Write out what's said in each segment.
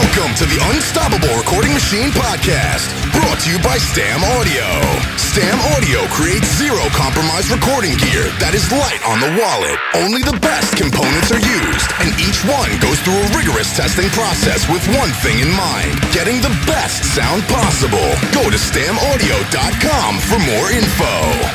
Welcome to the Unstoppable Recording Machine Podcast, brought to you by Stam Audio. Stam Audio creates zero-compromise recording gear that is light on the wallet. Only the best components are used, and each one goes through a rigorous testing process with one thing in mind: getting the best sound possible. Go to stamaudio.com for more info.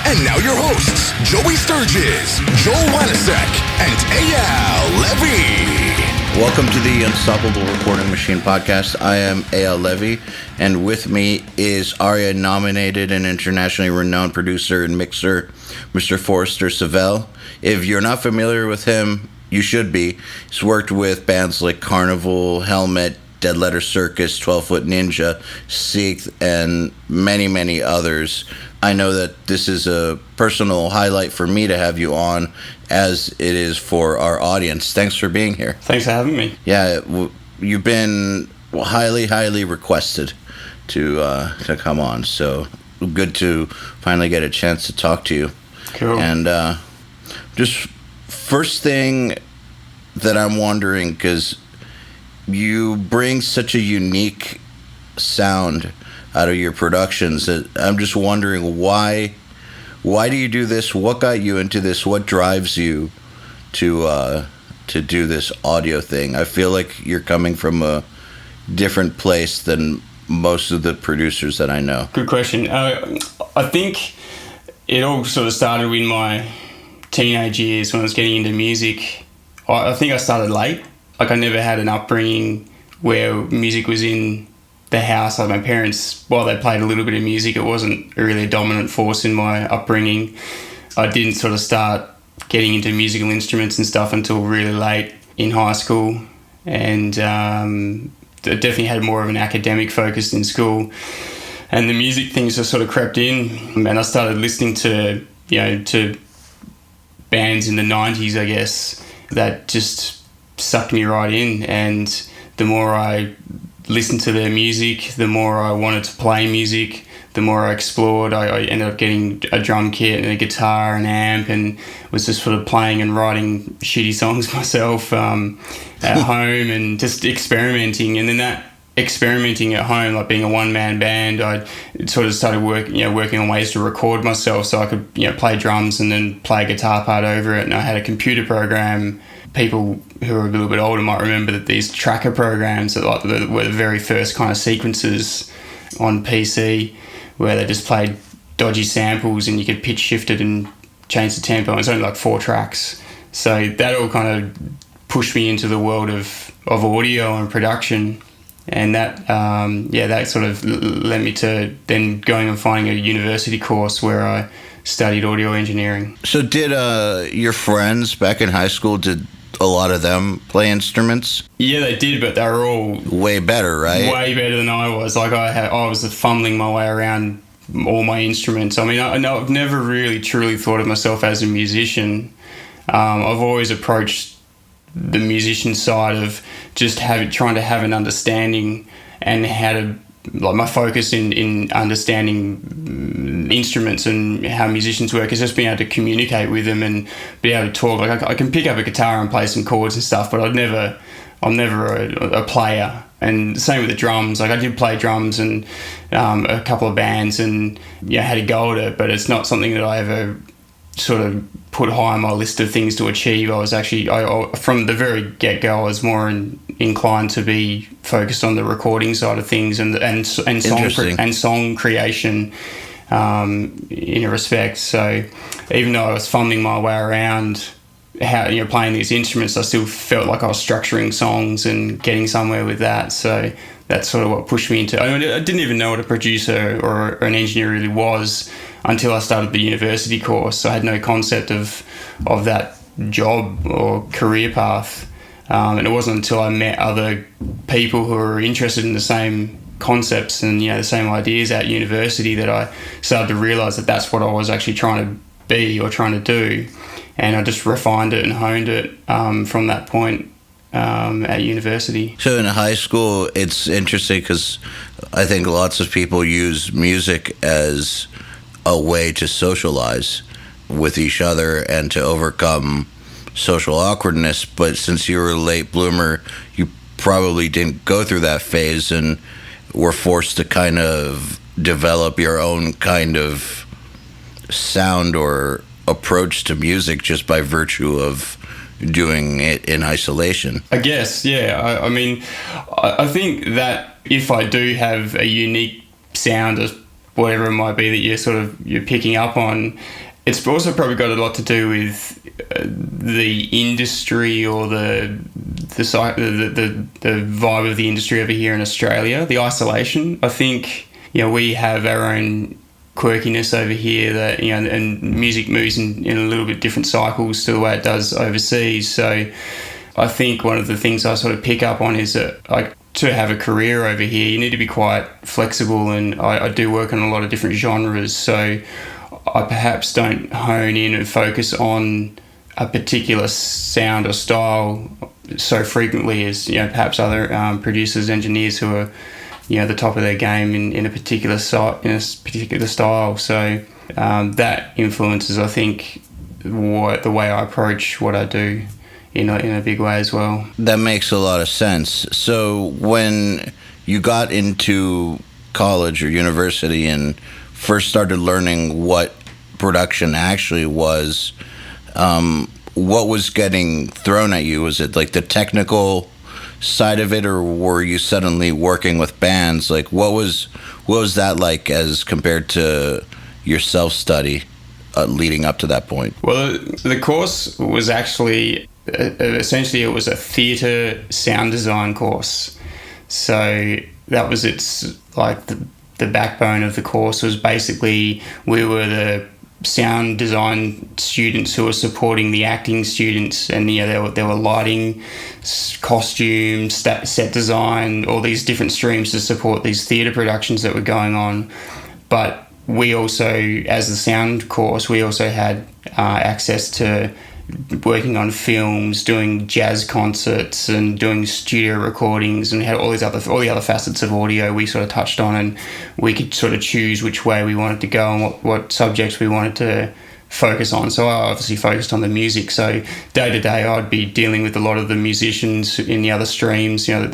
And now your hosts, Joey Sturgis, Joel Wanasek, and EYAL Levy. Welcome to the Unstoppable Recording Machine Podcast. I am EYAL Levy, and with me is ARIA-nominated and internationally renowned producer and mixer, Mr. Forrester Savell. If you're not familiar with him, you should be. He's worked with bands like Karnivool, Helmet, Letter Circus, 12 Foot Ninja, Sikth, and many, many others. I know that this is a personal highlight for me to have you on, as it is for our audience. Thanks for being here. Thanks for having me. Yeah, you've been highly, highly requested to come on, so good to finally get a chance to talk to you. Cool. And just first thing that I'm wondering, because you bring such a unique sound out of your productions, that I'm just wondering why do you do this? What got you into this? What drives you to do this audio thing? I feel like you're coming from a different place than most of the producers that I know. Good question. I think it all sort of started in my teenage years when I was getting into music. I think I started late. Like, I never had an upbringing where music was in the house. Like, my parents, while they played a little bit of music, it wasn't really a dominant force in my upbringing. I didn't sort of start getting into musical instruments and stuff until really late in high school, and I definitely had more of an academic focus in school, and the music things just sort of crept in, and I started listening to bands in the 90s, I guess, that just sucked me right in. And the more I listened to their music, the more I wanted to play music, the more I explored. I ended up getting a drum kit and a guitar and amp, and was just sort of playing and writing shitty songs myself at home, and just experimenting. And then that experimenting at home, like being a one-man band, I sort of started working on ways to record myself so I could play drums and then play a guitar part over it. And I had a computer program. People who are a little bit older might remember that these tracker programs that were the very first kind of sequences on PC, where they just played dodgy samples and you could pitch shift it and change the tempo. And it's only like 4 tracks. So that all kind of pushed me into the world of audio and production. And that that sort of led me to then going and finding a university course where I studied audio engineering. So did your friends back in high school, did a lot of them play instruments? Yeah, they did, but they were all way better, right? Way better than I was. Like, I was fumbling my way around all my instruments. I mean, I've never really truly thought of myself as a musician. I've always approached the musician side of just trying to have an understanding, and how to, like, my focus in understanding instruments and how musicians work is just being able to communicate with them and be able to talk. Like, I can pick up a guitar and play some chords and stuff, but I'm never a player. And same with the drums. Like, I did play drums and a couple of bands, and had a go at it, but it's not something that I ever sort of put high on my list of things to achieve. I was actually, from the very get-go, I was more inclined to be focused on the recording side of things and song creation in a respect. So even though I was fumbling my way around how playing these instruments, I still felt like I was structuring songs and getting somewhere with that. So that's sort of what pushed me into. I didn't even know what a producer or an engineer really was until I started the university course. So I had no concept of that job or career path. And it wasn't until I met other people who were interested in the same concepts and the same ideas at university that I started to realise that that's what I was actually trying to be or trying to do. And I just refined it and honed it from that point at university. So in high school, it's interesting because I think lots of people use music as a way to socialize with each other and to overcome social awkwardness. But since you were a late bloomer, you probably didn't go through that phase and were forced to kind of develop your own kind of sound or approach to music just by virtue of doing it in isolation. I guess, yeah. I mean, I think that if I do have a unique sound or whatever it might be that you're picking up on, it's also probably got a lot to do with the industry or the vibe of the industry over here in Australia, the isolation. I think, we have our own quirkiness over here that, and music moves in a little bit different cycles to the way it does overseas. So I think one of the things I sort of pick up on is that to have a career over here, you need to be quite flexible, and I do work on a lot of different genres, so I perhaps don't hone in and focus on a particular sound or style so frequently as perhaps other producers, engineers who are the top of their game in a particular style. So that influences, I think, the way I approach what I do in a big way as well. That makes a lot of sense. So when you got into college or university and first started learning what production actually was, what was getting thrown at you? Was it like the technical side of it, or were you suddenly working with bands? Like what was that like as compared to your self-study leading up to that point? Well, the course was actually essentially it was a theatre sound design course. So that was the backbone of the course was basically we were the sound design students who were supporting the acting students, and there were lighting, costumes, set design, all these different streams to support these theatre productions that were going on. But we also, as the sound course, we also had access to working on films, doing jazz concerts and doing studio recordings, and had all the other facets of audio we sort of touched on, and we could sort of choose which way we wanted to go and what subjects we wanted to focus on. So I obviously focused on the music. So day to day, I'd be dealing with a lot of the musicians in the other streams. Even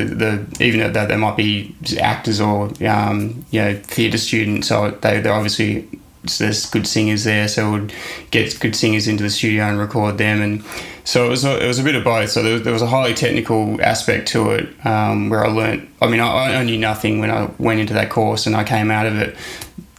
though they might be actors or theatre students, so they're obviously. So there's good singers there, so we'd get good singers into the studio and record them, and so it was a bit of both. So there was a highly technical aspect to it, where I learnt. I mean, I knew nothing when I went into that course, and I came out of it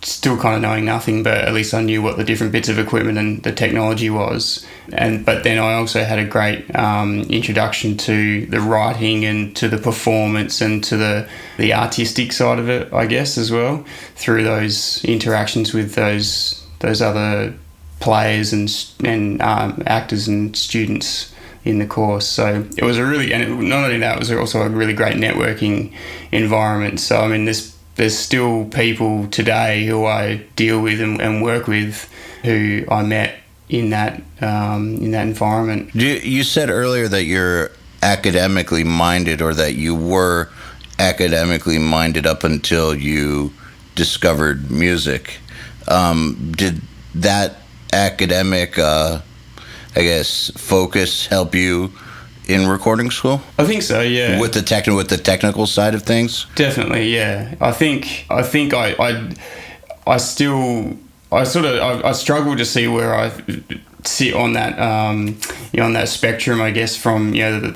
still kind of knowing nothing, but at least I knew what the different bits of equipment and the technology was. But then I also had a great introduction to the writing and to the performance and to the artistic side of it, I guess, as well, through those interactions with those other players and actors and students in the course. So it was not only that, it was also a really great networking environment. So I mean, there's still people today who I deal with and work with who I met in that environment. You said earlier that you're academically minded, or that you were academically minded up until you discovered music. Did that academic, focus help you in recording school? I think so, yeah. With the technical side of things? Definitely, yeah. I struggle to see where I sit on that on that spectrum, I guess, from either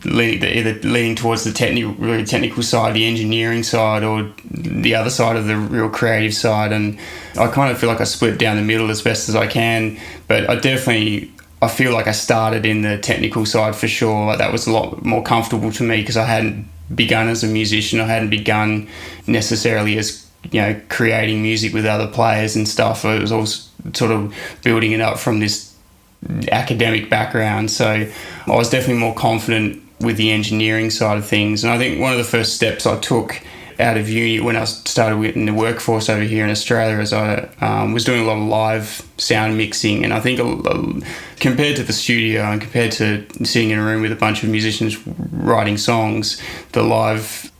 leaning towards the really technical side, the engineering side, or the other side of the real creative side. And I kind of feel like I split down the middle as best as I can, but I feel like I started in the technical side for sure. Like that was a lot more comfortable to me because I hadn't begun as a musician. I hadn't begun necessarily as creating music with other players and stuff. It was all sort of building it up from this academic background. So I was definitely more confident with the engineering side of things. And I think one of the first steps I took out of uni when I started in the workforce over here in Australia is I was doing a lot of live sound mixing. And I think compared to the studio and compared to sitting in a room with a bunch of musicians writing songs, the live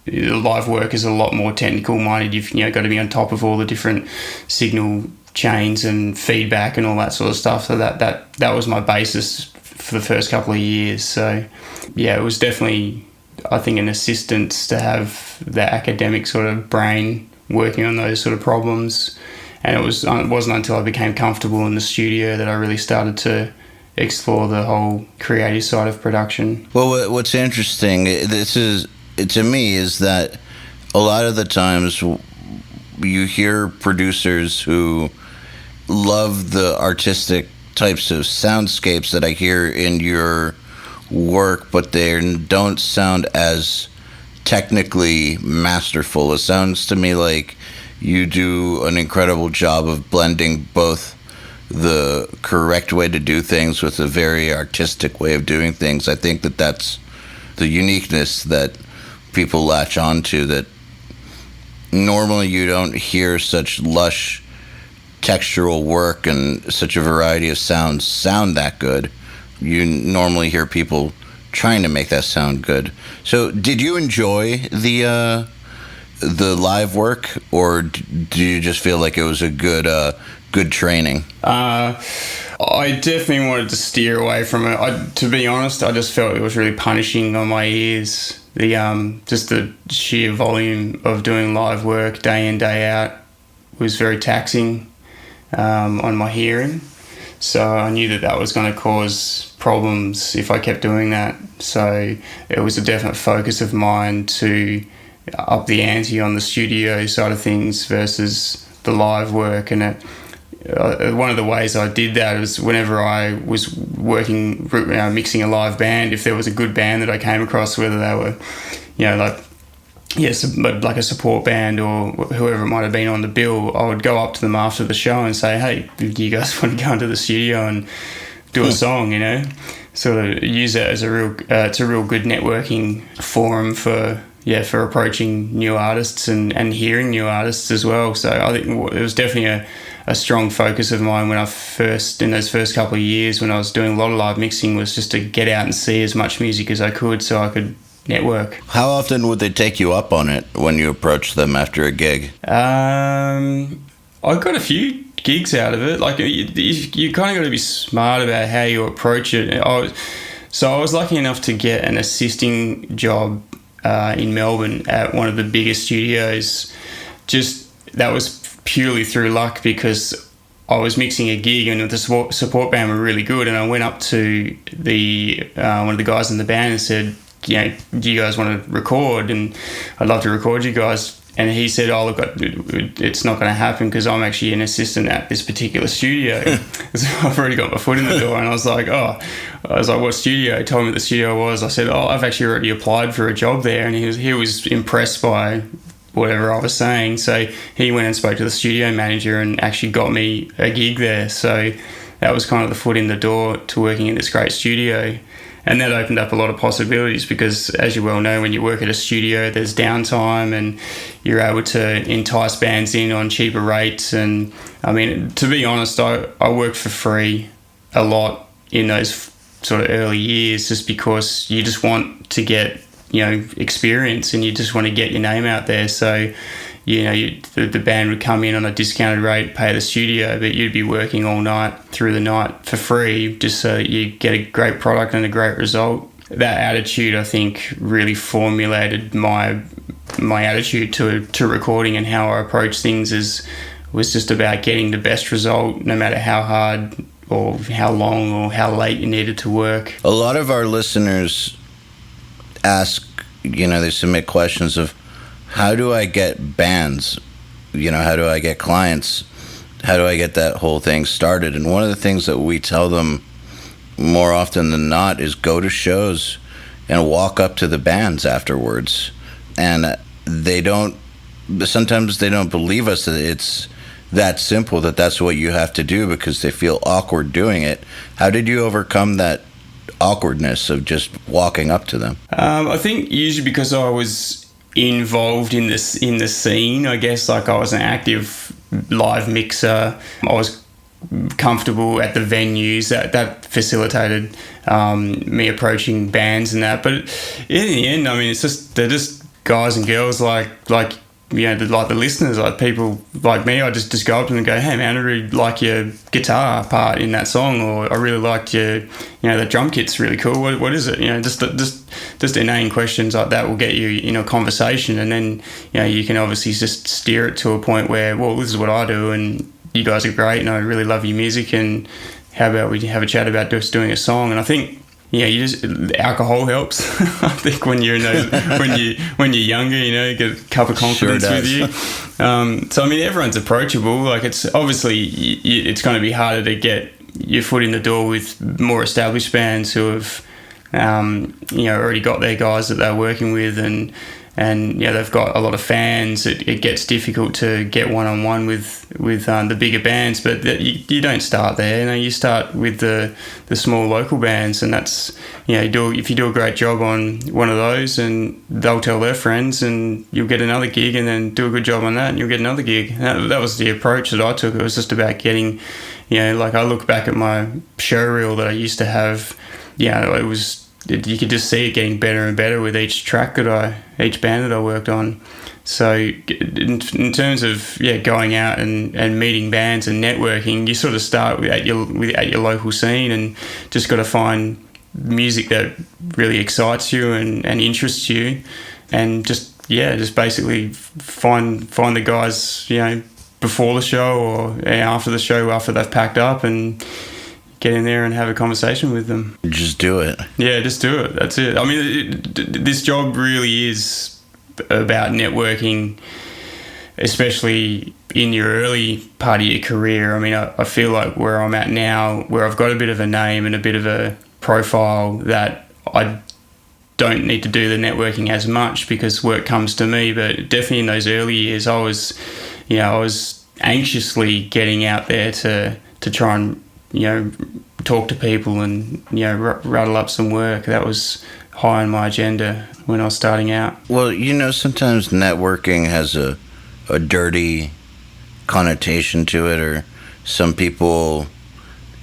work is a lot more technical minded. You've got to be on top of all the different signal chains and feedback and all that sort of stuff. So that was my basis for the first couple of years. So yeah, it was definitely, I think, an assistance to have the academic sort of brain working on those sort of problems. And it wasn't until I became comfortable in the studio that I really started to explore the whole creative side of production. Well, what's interesting, to me, is that a lot of the times you hear producers who love the artistic types of soundscapes that I hear in your work, but they don't sound as technically masterful. It sounds to me like you do an incredible job of blending both the correct way to do things with a very artistic way of doing things. I think that that's the uniqueness that people latch onto, that normally you don't hear such lush textural work and such a variety of sounds sound that good. You normally hear people trying to make that sound good. So did you enjoy the live work, or do you just feel like it was a good training? I definitely wanted to steer away from it. To be honest, I just felt it was really punishing on my ears. Just the sheer volume of doing live work day in, day out was very taxing on my hearing. So I knew that was going to cause problems if I kept doing that. So it was a definite focus of mine to up the ante on the studio side of things versus the live work. And one of the ways I did that was whenever I was working, mixing a live band, if there was a good band that I came across, whether they were, like a support band or whoever it might have been on the bill, I would go up to them after the show and say, hey, do you guys want to go into the studio and do a song, Sort of use it as it's a real good networking forum for approaching new artists and hearing new artists as well. So I think it was definitely a strong focus of mine when in those first couple of years when I was doing a lot of live mixing, was just to get out and see as much music as I could so I could network. How often would they take you up on it when you approached them after a gig? I got a few gigs out of it. Like you kind of got to be smart about how you approach it. So I was lucky enough to get an assisting job in Melbourne at one of the biggest studios. That was purely through luck, because I was mixing a gig and the support band were really good, and I went up to one of the guys in the band and said, do you guys want to record? And I'd love to record you guys. And he said, oh, look, it's not going to happen because I'm actually an assistant at this particular studio. So I've already got my foot in the door. And I was like, what studio? He told me what the studio was. I said, I've actually already applied for a job there. And he was impressed by whatever I was saying. So he went and spoke to the studio manager and actually got me a gig there. So that was kind of the foot in the door to working in this great studio. And that opened up a lot of possibilities because, as you well know, when you work at a studio, there's downtime and you're able to entice bands in on cheaper rates. And, I mean, to be honest, I worked for free a lot in those sort of early years just because you just want to get, experience and you just want to get your name out there. So, the band would come in on a discounted rate, pay the studio, but you'd be working all night through the night for free just so that you get a great product and a great result. That attitude, I think, really formulated my attitude to recording, and how I approach things was just about getting the best result, no matter how hard or how long or how late you needed to work. A lot of our listeners ask, they submit questions of, how do I get bands? How do I get clients? How do I get that whole thing started? And one of the things that we tell them more often than not is go to shows and walk up to the bands afterwards. And sometimes they don't believe us that it's that simple, that that's what you have to do, because they feel awkward doing it. How did you overcome that awkwardness of just walking up to them? I think usually because I was involved in the scene, I guess. Like, I was an active live mixer. I was comfortable at the venues that facilitated me approaching bands and that. But in the end, I mean, they're just guys and girls like the listeners, like people like me, I just go up to them and go, hey man, I really like your guitar part in that song, or I really liked your, the drum kit's really cool. What is it? Just inane questions like that will get you in a conversation, and then you can obviously just steer it to a point where, well, this is what I do, and you guys are great, and I really love your music, and how about we have a chat about just doing a song? And I think, alcohol helps. I think when you're when you're younger, you get a cup of confidence with you. So I mean, everyone's approachable. Like, it's obviously it's going to be harder to get your foot in the door with more established bands who have already got their guys that they're working with, and they've got a lot of fans. It gets difficult to get one-on-one with the bigger bands, but you don't start there. You start with the small local bands, and that's if you do a great job on one of those, and they'll tell their friends, and you'll get another gig, and then do a good job on that, and you'll get another gig. That was the approach that I took. It was just about getting, like, I look back at my show reel that I used to have. It was. You could just see it getting better and better with each each band that I worked on. So in terms of going out and meeting bands and networking, you sort of start at your local scene, and just got to find music that really excites you and interests you, and just basically find the guys before the show or after the show, after they've packed up, and get in there and have a conversation with them. Just do it. Yeah, just do it. That's it. I mean, this job really is about networking, especially in your early part of your career. I mean, I feel like where I'm at now, where I've got a bit of a name and a bit of a profile, that I don't need to do the networking as much because work comes to me. But definitely in those early years, I was anxiously getting out there to try and talk to people and rattle up some work. That was high on my agenda when I was starting out. Well, sometimes networking has a dirty connotation to it, or some people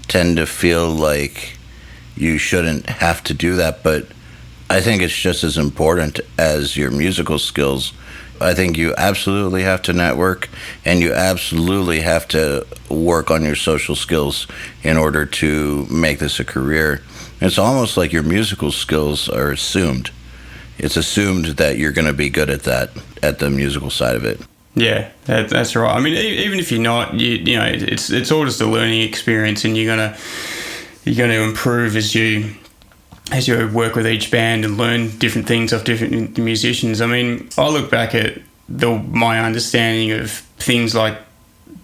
tend to feel like you shouldn't have to do that, but I think it's just as important as your musical skills. I think you absolutely have to network, and you absolutely have to work on your social skills in order to make this a career. It's almost like your musical skills are assumed. It's assumed that you're going to be good at that, at the musical side of it. Yeah, that's right. I mean, even if you're not, it's all just a learning experience, and you're gonna improve as you work with each band and learn different things off different musicians. I mean, I look back at my understanding of things like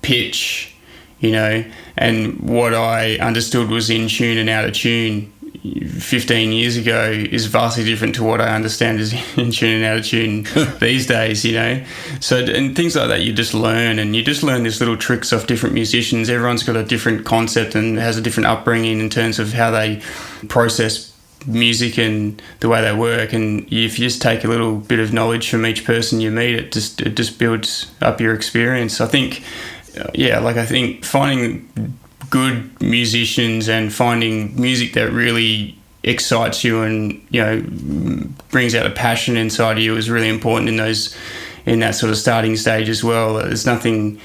pitch, and what I understood was in tune and out of tune 15 years ago is vastly different to what I understand is in tune and out of tune these days, So, and things like that you just learn, and you just learn these little tricks off different musicians. Everyone's got a different concept and has a different upbringing in terms of how they process music and the way they work. And if you just take a little bit of knowledge from each person you meet, it just builds up your experience. I think, I think finding good musicians and finding music that really excites you and brings out a passion inside of you is really important in that sort of starting stage as well. There's nothing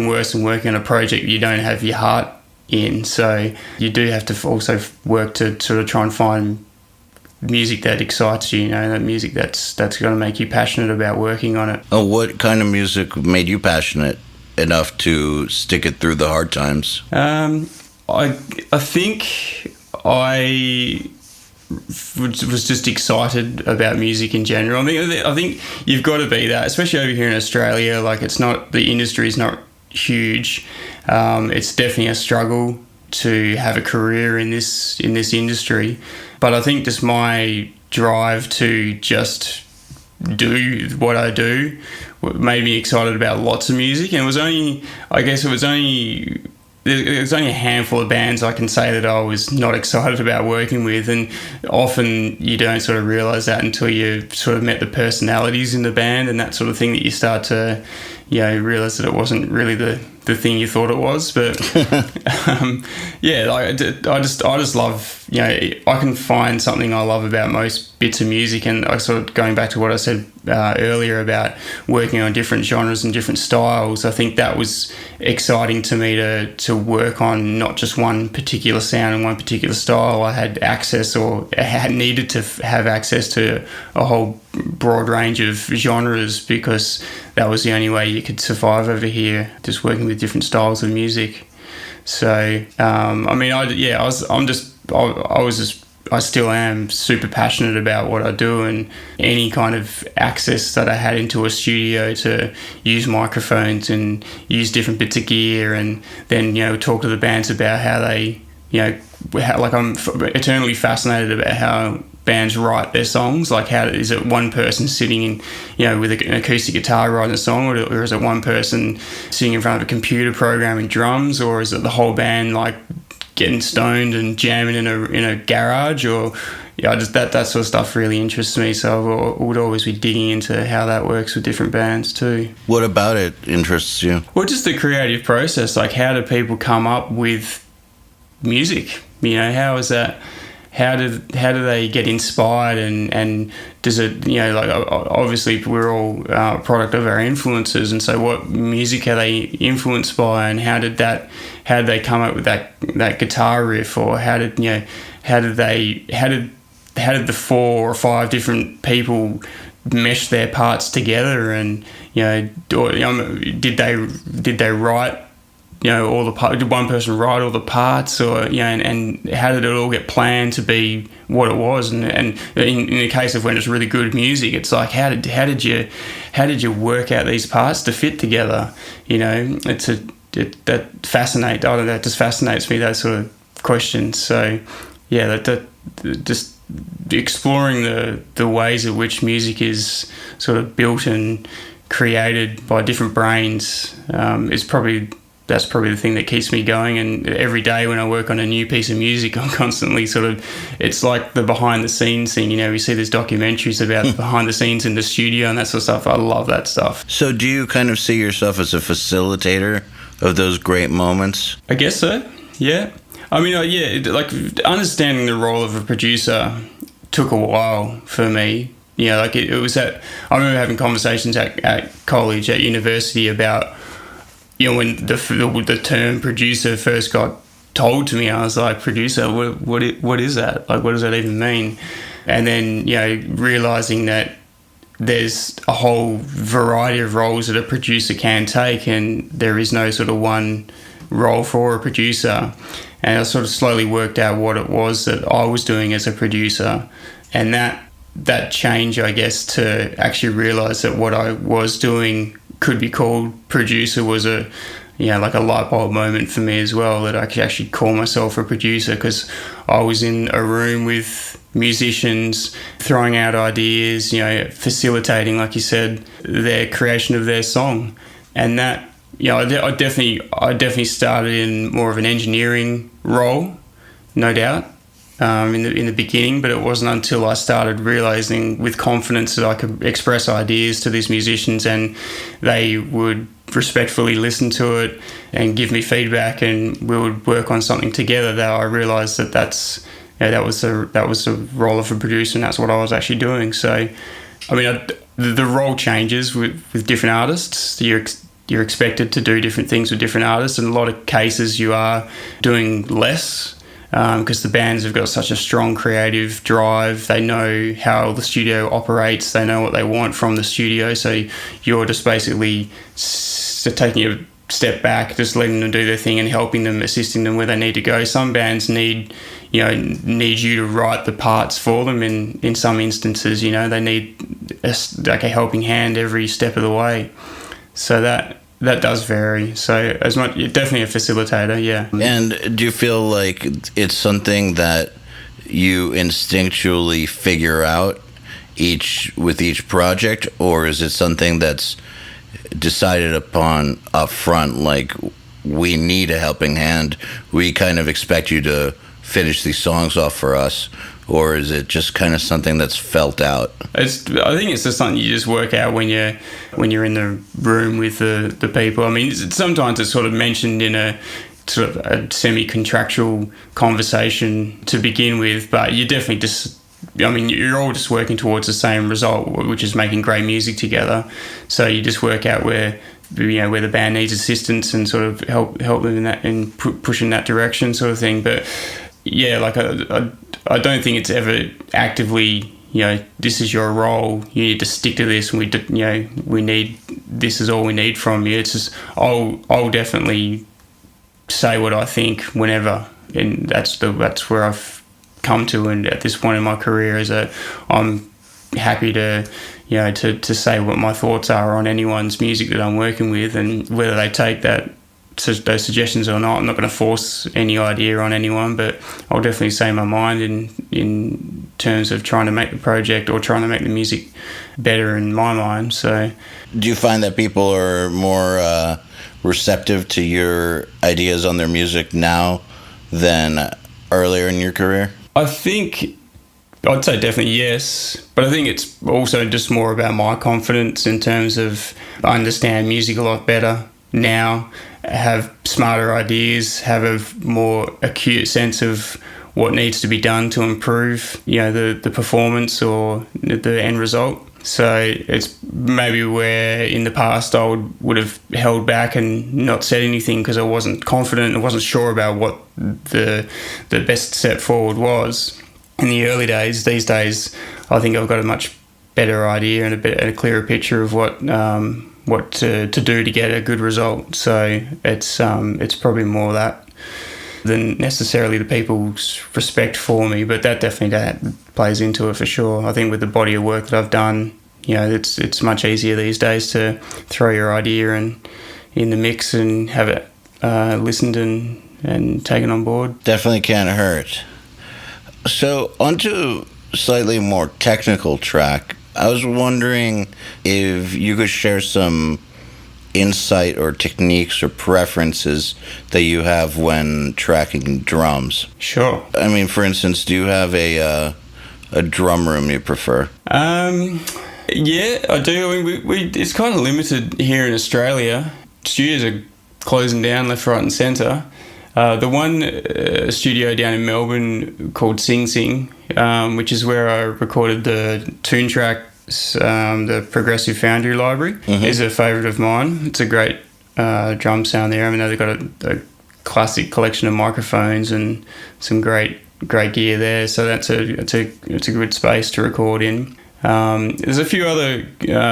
worse than working on a project you don't have your heart in. So you do have to also work to sort of try and find music that excites you, that music that's going to make you passionate about working on it. Oh, what kind of music made you passionate enough to stick it through the hard times? I think I was just excited about music in general. I think you've got to be that, especially over here in Australia. Like, the industry is not huge. It's definitely a struggle to have a career in this industry. But I think just my drive to just do what I do made me excited about lots of music. And it was only a handful of bands I can say that I was not excited about working with, and often you don't sort of realise that until you've sort of met the personalities in the band and that sort of thing, that you start to realize that it wasn't really the thing you thought it was. But I just love, I can find something I love about most bits of music. And I sort of, going back to what I said earlier about working on different genres and different styles, I think that was exciting to me to work on not just one particular sound and one particular style. I had access, or had needed to have access to a whole broad range of genres, because that was the only way you could survive over here, just working with different styles of music. So I still am super passionate about what I do, and any kind of access that I had into a studio to use microphones and use different bits of gear, and then talk to the bands about how they I'm eternally fascinated about how bands write their songs. Like, how is it one person sitting in with an acoustic guitar writing a song, or is it one person sitting in front of a computer programming drums, or is it the whole band like getting stoned and jamming in a garage? Or that sort of stuff really interests me, so I would always be digging into how that works with different bands too. What about it interests you? Well, just the creative process. Like, how do people come up with music? How is that? How do they get inspired, and does it, obviously we're all a product of our influences, and so what music are they influenced by, and how did they come up with that guitar riff, or how did the 4 or 5 different people mesh their parts together, and did they write all the parts? Did one person write all the parts, or and how did it all get planned to be what it was? And in the case of when it's really good music, it's like, how did you work out these parts to fit together? That just fascinates me, that sort of question. So that just exploring the ways in which music is sort of built and created by different brains that's probably the thing that keeps me going. And every day when I work on a new piece of music, I'm constantly it's like the behind the scenes thing. We see these documentaries about behind the scenes in the studio and that sort of stuff. I love that stuff. So do you kind of see yourself as a facilitator of those great moments? I guess so, yeah. I mean, like, understanding the role of a producer took a while for me. It was that I remember having conversations at college, at university, about when the term producer first got told to me. I was like, producer, what is that? Like, what does that even mean? And then realizing that there's a whole variety of roles that a producer can take, and there is no sort of one role for a producer. And I sort of slowly worked out what it was that I was doing as a producer, and that change, I guess, to actually realize that what I was doing could be called producer was like a light bulb moment for me as well, that I could actually call myself a producer, because I was in a room with musicians throwing out ideas, facilitating, like you said, their creation of their song. And that, I definitely started in more of an engineering role, no doubt, in the beginning, but it wasn't until I started realizing with confidence that I could express ideas to these musicians, and they would respectfully listen to it and give me feedback, and we would work on something together, that I realized that that was the role of a producer, and that's what I was actually doing. So, I mean, the role changes with different artists. You're expected to do different things with different artists. In a lot of cases, you are doing less, because the bands have got such a strong creative drive. They know how the studio operates. They know what they want from the studio. So you're just basically taking a step back, just letting them do their thing and helping them, assisting them where they need to go. Some bands need you to write the parts for them in some instances. They need a helping hand every step of the way. So that does vary. So as much, definitely a facilitator, yeah. And do you feel like it's something that you instinctually figure out with each project, or is it something that's decided upon up front, like, we need a helping hand, we kind of expect you to finish these songs off for us? or is it just kind of something that's felt out? I think it's just something you just work out when you're in the room with the people. I mean, sometimes it's sort of mentioned in a sort of a semi-contractual conversation to begin with, but you definitely just, I mean, you're all just working towards the same result, which is making great music together. So you just work out where the band needs assistance and sort of help them in that and push in that direction, sort of thing. But yeah, like I don't think it's ever actively, this is your role, you need to stick to this, and we need, this is all we need from you. It's just I'll definitely say what I think whenever, and that's where I've come to. And at this point in my career, is that I'm happy to to say what my thoughts are on anyone's music that I'm working with, and whether they take those suggestions or not. I'm not going to force any idea on anyone, but I'll definitely say my mind in terms of trying to make the project or trying to make the music better in my mind. So, do you find that people are more receptive to your ideas on their music now than earlier in your career? I think I'd say definitely yes, but I think it's also just more about my confidence in terms of I understand music a lot better now, have smarter ideas, have a more acute sense of what needs to be done to improve, the performance or the end result. So it's maybe where in the past I would have held back and not said anything because I wasn't confident and wasn't sure about what the best step forward was in the early days. These days, I think I've got a much better idea and a clearer picture of what to do to get a good result. So it's probably more that than necessarily the people's respect for me, but that plays into it for sure. I think with the body of work that I've done, it's much easier these days to throw your idea in the mix and have it listened and taken on board. Definitely can't hurt. So onto a slightly more technical track. I was wondering if you could share some insight or techniques or preferences that you have when tracking drums. Sure. I mean, for instance, do you have a drum room you prefer? Yeah, I do. I mean, it's kind of limited here in Australia. Studios are closing down left, right and centre. The one studio down in Melbourne called Sing Sing, which is where I recorded the tune tracks, the Progressive Foundry library, is a favourite of mine. It's a great drum sound there. I mean, they've got a classic collection of microphones and some great gear there. So it's a good space to record in. There's a few other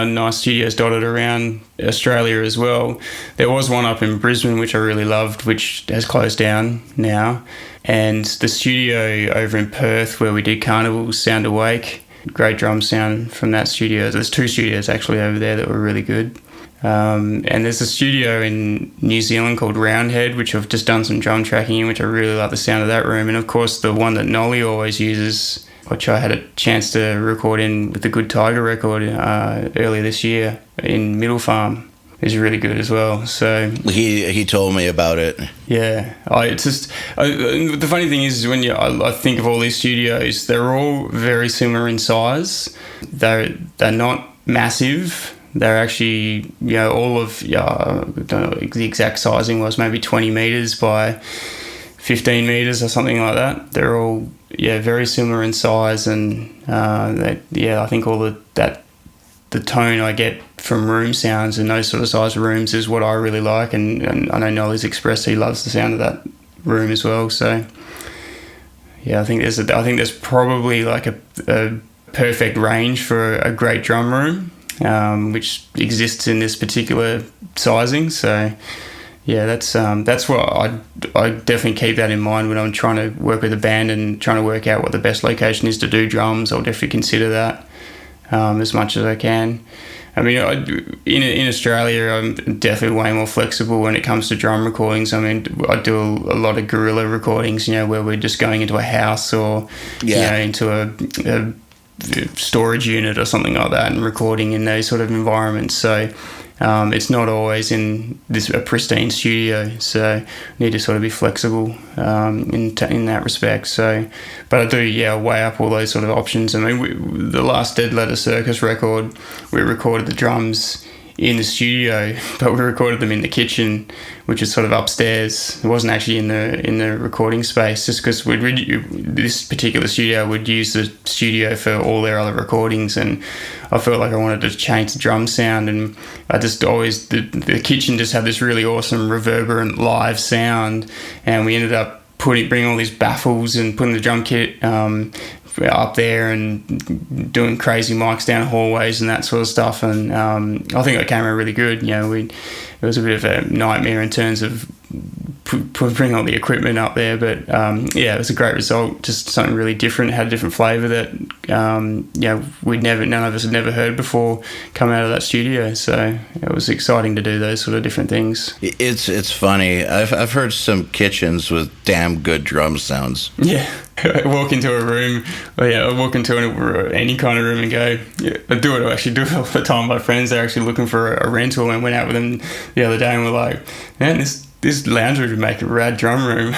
nice studios dotted around Australia as well. There was one up in Brisbane which I really loved, which has closed down now, and the studio over in Perth where we did Karnivool, Sound Awake, great drum sound from that studio. There's two studios actually over there that were really good, and there's a studio in New Zealand called Roundhead, which I've just done some drum tracking in, which I really like the sound of that room. And of course the one that Nolly always uses, which I had a chance to record in with the Good Tiger record earlier this year in Middle Farm, is really good as well. So he told me about it. Yeah, the funny thing is when I think of all these studios, they're all very similar in size. They're not massive. They're actually all of I don't know what the exact sizing was, maybe 20 meters by 15 meters or something like that. They're all very similar in size, and I think all the tone I get from room sounds in those sort of size rooms is what I really like, and I know Nolly's expressed he loves the sound of that room as well. So I think there's probably like a perfect range for a great drum room, which exists in this particular sizing. So that's what I definitely keep that in mind when I'm trying to work with a band and trying to work out what the best location is to do drums. I'll definitely consider that as much as I can. I mean, in Australia, I'm definitely way more flexible when it comes to drum recordings. I mean, I do a lot of guerrilla recordings, where we're just going into a house or into a storage unit or something like that and recording in those sort of environments. So it's not always in a pristine studio, so need to sort of be flexible in that respect. So, but I do weigh up all those sort of options. I mean, the last Dead Letter Circus record, we recorded the drums in the studio, but we recorded them in the kitchen, which is sort of upstairs. It wasn't actually in the recording space, just because this particular studio would use the studio for all their other recordings, and I felt like I wanted to change the drum sound, and I just always the kitchen just had this really awesome reverberant live sound, and we ended up bringing all these baffles and putting the drum kit up there and doing crazy mics down hallways and that sort of stuff, and I think that came out really good. It was a bit of a nightmare in terms of bringing all the equipment up there, but it was a great result. Just something really different, had a different flavour that none of us had never heard before come out of that studio. So it was exciting to do those sort of different things. It's funny. I've heard some kitchens with damn good drum sounds. Yeah. I walk into a room, I walk into any kind of room and go, I do it all the time. My friends, they're actually looking for a rental, and went out with them the other day and we're like, man, this lounge room would make a rad drum room.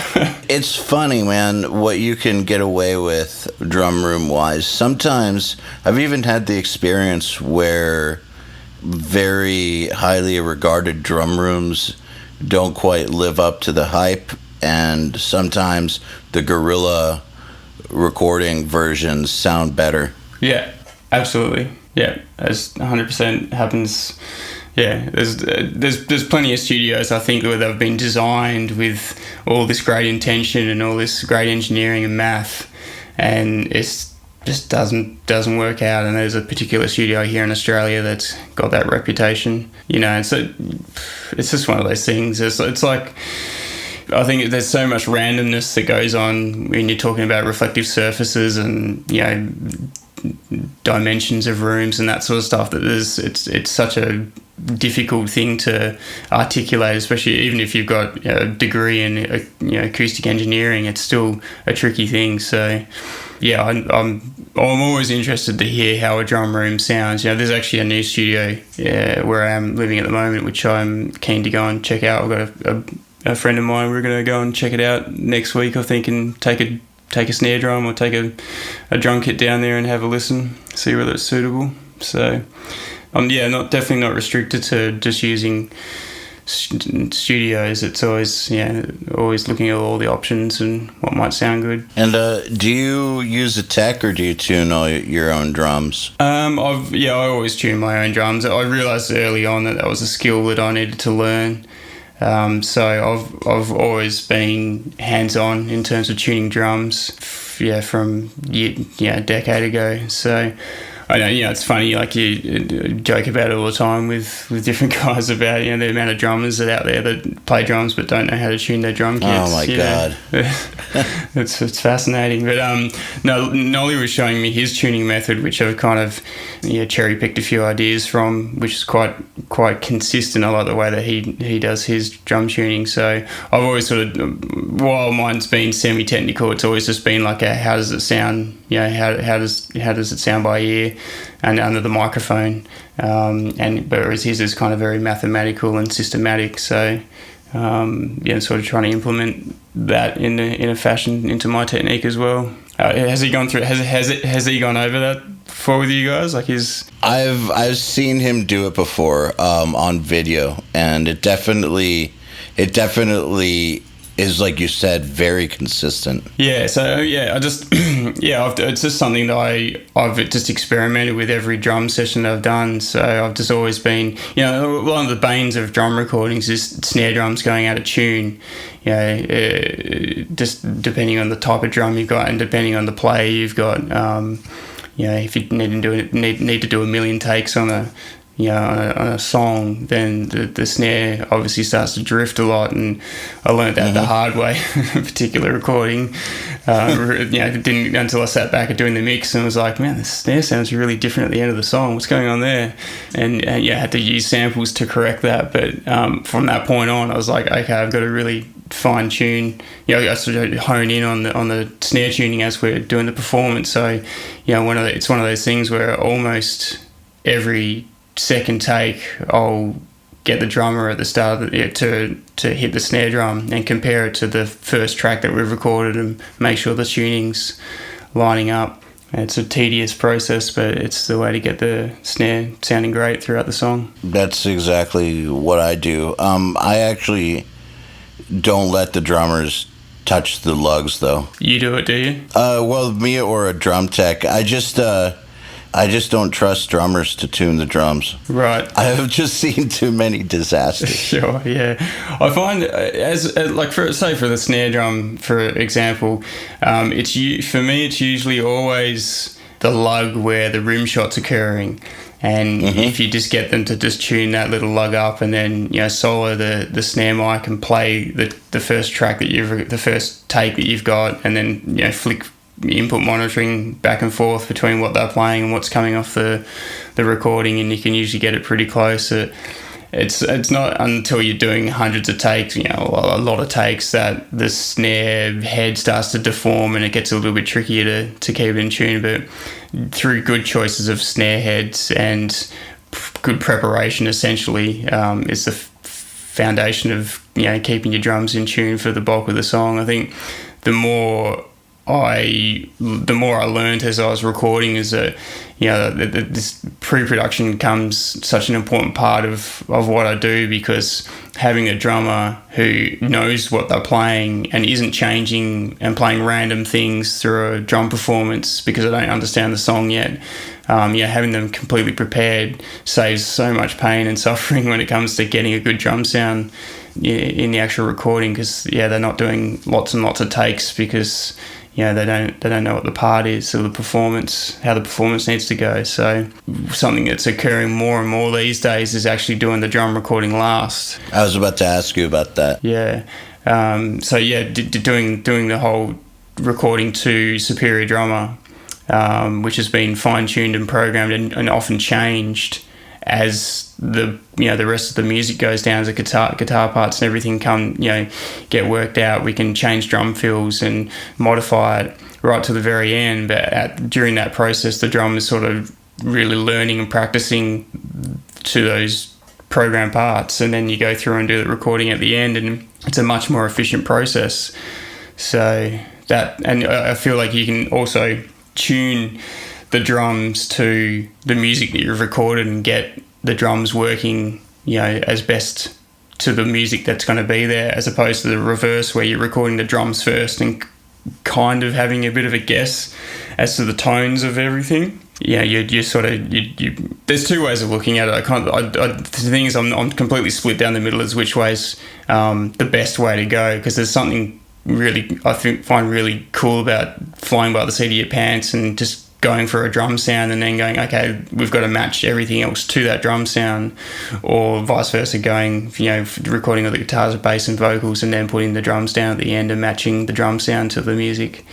It's funny, man, what you can get away with drum room wise. Sometimes I've even had the experience where very highly regarded drum rooms don't quite live up to the hype, and sometimes the guerrilla recording versions sound better. Yeah, absolutely. Yeah, as 100% happens. Yeah, there's plenty of studios, I think, where they've been designed with all this great intention and all this great engineering and math, and it's just doesn't work out. And there's a particular studio here in Australia that's got that reputation, and so it's just one of those things. It's like, I think there's so much randomness that goes on when you're talking about reflective surfaces and dimensions of rooms and that sort of stuff, that it's such a difficult thing to articulate, especially even if you've got a degree in acoustic engineering. It's still a tricky thing. So yeah, I'm always interested to hear how a drum room sounds. There's actually a new studio where I am living at the moment, which I'm keen to go and check out. I've got a friend of mine, we're going to go and check it out next week, I think, and take a snare drum or take a drum kit down there and have a listen, see whether it's suitable. So definitely not restricted to just using studios. It's always looking at all the options and what might sound good. And do you use a tech, or do you tune all your own drums? I always tune my own drums. I realised early on that was a skill that I needed to learn. So I've always been hands-on in terms of tuning drums, from a decade ago. So I know, it's funny, like you joke about it all the time with different guys about, the amount of drummers that out there that play drums but don't know how to tune their drum kits. Oh my God. It's fascinating. But Nolly was showing me his tuning method, which I've kind of cherry-picked a few ideas from, which is quite consistent. I like the way that he does his drum tuning. So I've always sort of, while mine's been semi-technical, it's always just been like how does it sound? How does it sound by ear and under the microphone? Whereas his is kind of very mathematical and systematic. So sort of trying to implement that in a fashion into my technique as well. Has he gone through? Has he gone over that before with you guys? Like I've seen him do it before on video, and it definitely is, like you said, very consistent. Yeah. So I just it's just something that I've just experimented with every drum session that I've done. So I've just always been, one of the banes of drum recordings is snare drums going out of tune. Just depending on the type of drum you've got and depending on the player you've got. If you need to do a million takes on a song, then the snare obviously starts to drift a lot, and I learned that the hard way. A particular recording, didn't until I sat back at doing the mix and was like, man, the snare sounds really different at the end of the song. What's going on there? And I had to use samples to correct that. But from that point on, I was like, okay, I've got to really fine tune. I sort of hone in on the snare tuning as we're doing the performance. So, it's one of those things where almost every second take I'll get the drummer at the start of to hit the snare drum and compare it to the first track that we've recorded and make sure the tuning's lining up. It's a tedious process, but it's the way to get the snare sounding great throughout the song. That's exactly what I do. I actually don't let the drummers touch the lugs, though. You do it, do you? Well, me or a drum tech. I just don't trust drummers to tune the drums. Right. I have just seen too many disasters. Sure, yeah. I find for the snare drum, for example, for me it's usually always the lug where the rim shot's occurring. And if you just get them to just tune that little lug up and then, solo the snare mic and play the first track the first take that you've got, and then, flick input monitoring back and forth between what they're playing and what's coming off the recording, and you can usually get it pretty close. It's not until you're doing hundreds of takes, a lot of takes, that the snare head starts to deform and it gets a little bit trickier to keep it in tune. But through good choices of snare heads and good preparation, essentially, is the foundation of keeping your drums in tune for the bulk of the song. I think the more I learned as I was recording is that this pre-production becomes such an important part of what I do, because having a drummer who knows what they're playing and isn't changing and playing random things through a drum performance because I don't understand the song yet, having them completely prepared saves so much pain and suffering when it comes to getting a good drum sound in the actual recording, because they're not doing lots and lots of takes because they don't know what the part is or how the performance needs to go. So something that's occurring more and more these days is actually doing the drum recording last. I was about to ask you about that. Yeah. Doing the whole recording to Superior Drummer, which has been fine-tuned and programmed and often changed as the rest of the music goes down, as the guitar parts and everything get worked out. We can change drum fills and modify it right to the very end, but during that process the drum is sort of really learning and practicing to those program parts, and then you go through and do the recording at the end, and it's a much more efficient process. So that, and I feel like you can also tune the drums to the music that you've recorded and get the drums working, as best to the music that's going to be there, as opposed to the reverse where you're recording the drums first and kind of having a bit of a guess as to the tones of everything. You sort of there's two ways of looking at it. The thing is, I'm completely split down the middle as which way's the best way to go, because there's something really find really cool about flying by the seat of your pants and just going for a drum sound and then going, okay, we've got to match everything else to that drum sound, or vice versa, going, recording all the guitars, bass and vocals, and then putting the drums down at the end and matching the drum sound to the music.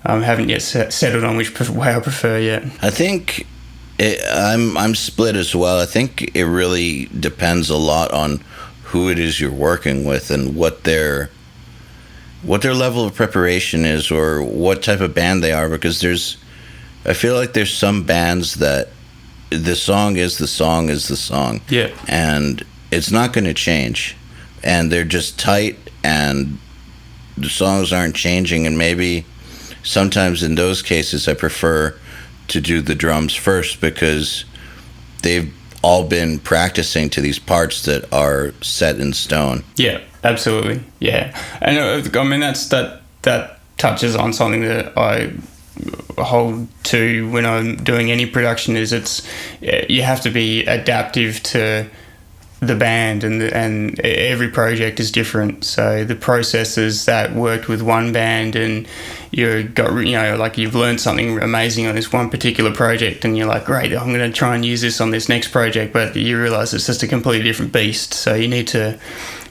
Haven't yet settled on which way I prefer yet. I think I'm split as well. I think it really depends a lot on who it is you're working with and what their level of preparation is, or what type of band they are, because I feel like there's some bands that the song is the song is the song. Yeah. And it's not going to change. And they're just tight and the songs aren't changing. And maybe sometimes in those cases I prefer to do the drums first, because they've all been practicing to these parts that are set in stone. Yeah, absolutely. Yeah. And I mean, that touches on something that I hold to when I'm doing any production, is you have to be adaptive to the band, and every project is different. So the processes that worked with one band, and you've learned something amazing on this one particular project, and you're like, great, I'm going to try and use this on this next project, but you realize it's just a completely different beast. So you need to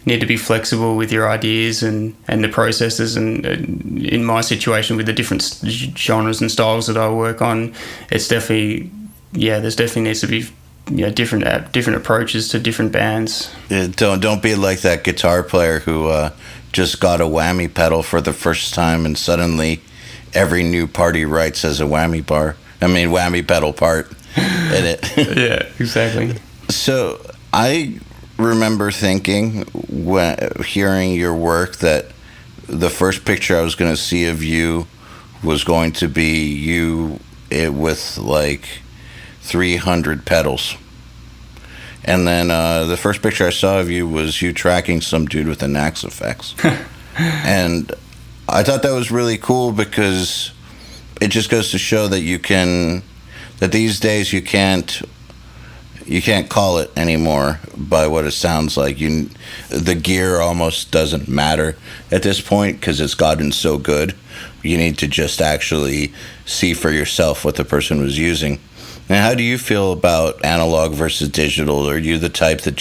be flexible with your ideas and the processes, and in my situation with the different genres and styles that I work on, it's definitely there's definitely needs to be different approaches to different bands. Don't be like that guitar player who just got a whammy pedal for the first time, and suddenly every new part he writes has a whammy pedal part in it. Yeah, exactly. So I remember thinking when hearing your work that the first picture I was going to see of you was going to be you with like 300 pedals. And then the first picture I saw of you was you tracking some dude with an Axe Effects. And I thought that was really cool because it just goes to show that that these days you can't call it anymore by what it sounds like. The gear almost doesn't matter at this point because it's gotten so good. You need to just actually see for yourself what the person was using. Now, how do you feel about analog versus digital? Are you the type that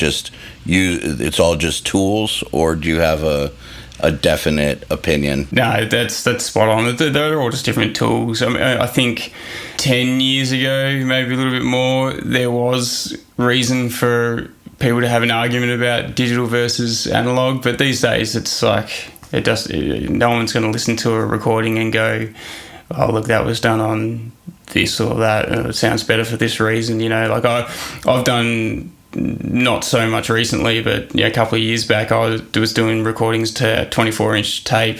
it's all just tools, or do you have a definite opinion? No, that's spot on. They're all just different tools. I mean, I think 10 years ago, maybe a little bit more, there was reason for people to have an argument about digital versus analog. But these days, it's like no one's going to listen to a recording and go, "Oh, look, that was done on this or that, and it sounds better for this reason." Like I've done, not so much recently, but a couple of years back, I was doing recordings to 24-inch tape,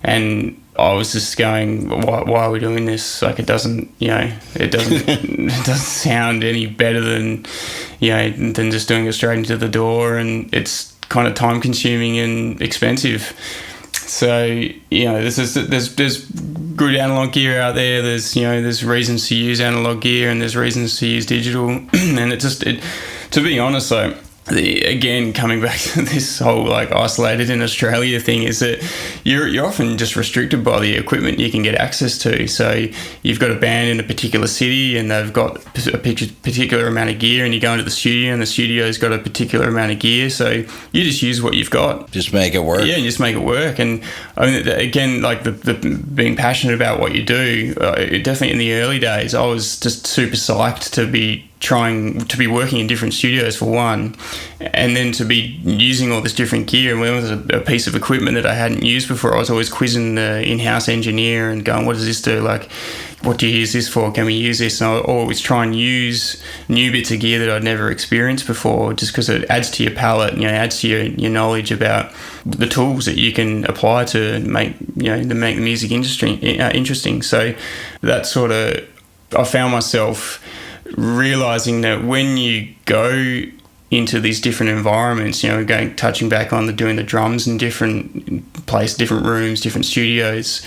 and I was just going, why are we doing this? Like, it doesn't it doesn't sound any better than just doing it straight into the door, and it's kind of time consuming and expensive. So there's good analog gear out there. There's reasons to use analog gear, and there's reasons to use digital. And to be honest, though, again, coming back to this whole like isolated in Australia thing, is that you're often just restricted by the equipment you can get access to. So you've got a band in a particular city and they've got a particular amount of gear, and you go into the studio and the studio's got a particular amount of gear. So you just use what you've got. Just make it work. Yeah, just make it work. And I mean, again, like the being passionate about what you do, definitely in the early days, I was just super psyched to be working in different studios for one, and then to be using all this different gear. And when it was a piece of equipment that I hadn't used before, I was always quizzing the in-house engineer and going, what does this do? Like, what do you use this for? Can we use this? And I always try and use new bits of gear that I'd never experienced before, just because it adds to your palette, adds to your knowledge about the tools that you can apply to make the music industry interesting. So that sort of, I found myself realizing that when you go into these different environments, touching back on doing the drums in different places, different rooms, different studios,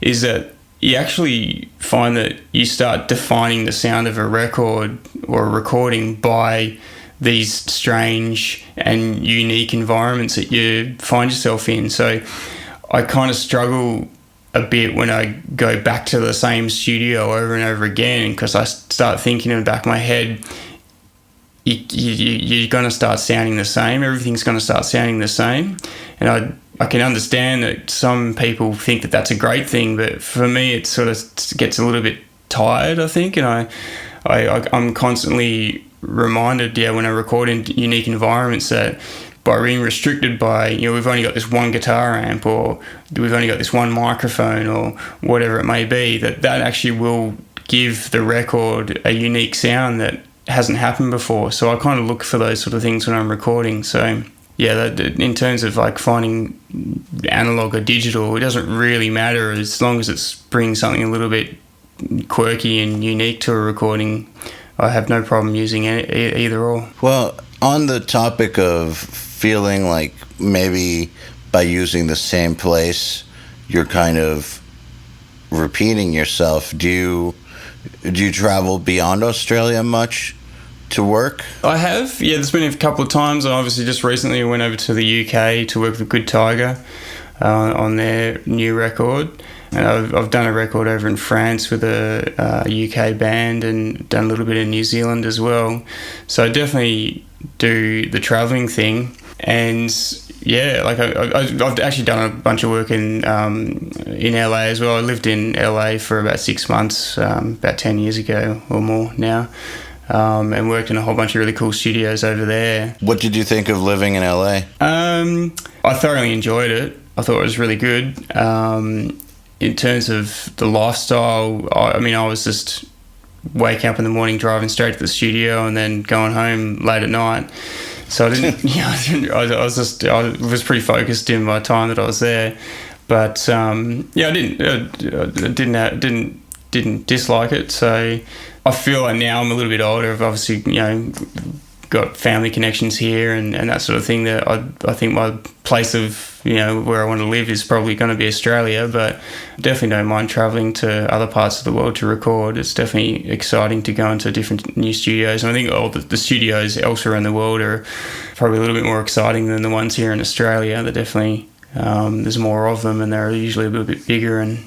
is that you actually find that you start defining the sound of a record or a recording by these strange and unique environments that you find yourself in. So I kind of struggle a bit when I go back to the same studio over and over again, because I start thinking in the back of my head, you're going to start sounding the same. Everything's going to start sounding the same. And I can understand that some people think that that's a great thing, but for me, it sort of gets a little bit tired, I think. And I'm constantly reminded, when I record in unique environments, that by being restricted by, we've only got this one guitar amp, or we've only got this one microphone, or whatever it may be, that actually will give the record a unique sound that hasn't happened before. So I kind of look for those sort of things when I'm recording. So yeah, in terms of like finding analog or digital, it doesn't really matter as long as it's bringing something a little bit quirky and unique to a recording. I have no problem using either or. Well, on the topic of feeling like maybe by using the same place, you're kind of repeating yourself, do you travel beyond Australia much to work? I have, yeah. There's been a couple of times. I obviously just recently went over to the UK to work with Good Tiger on their new record. And I've done a record over in France with a UK band, and done a little bit in New Zealand as well. So I definitely do the travelling thing. And yeah, like I've actually done a bunch of work in LA as well. I lived in LA for about 6 months, about 10 years ago or more now, and worked in a whole bunch of really cool studios over there. What did you think of living in LA? I thoroughly enjoyed it. I thought it was really good. In terms of the lifestyle, I was just waking up in the morning, driving straight to the studio, and then going home late at night. So I didn't, I was pretty focused in my time that I was there. But I didn't dislike it. So I feel like now I'm a little bit older. I've obviously, got family connections here and that sort of thing, that I think my place of, where I want to live is probably going to be Australia, but definitely don't mind travelling to other parts of the world to record. It's definitely exciting to go into different new studios. And I think all the studios elsewhere in the world are probably a little bit more exciting than the ones here in Australia. They're definitely, there's more of them and they're usually a little bit bigger, and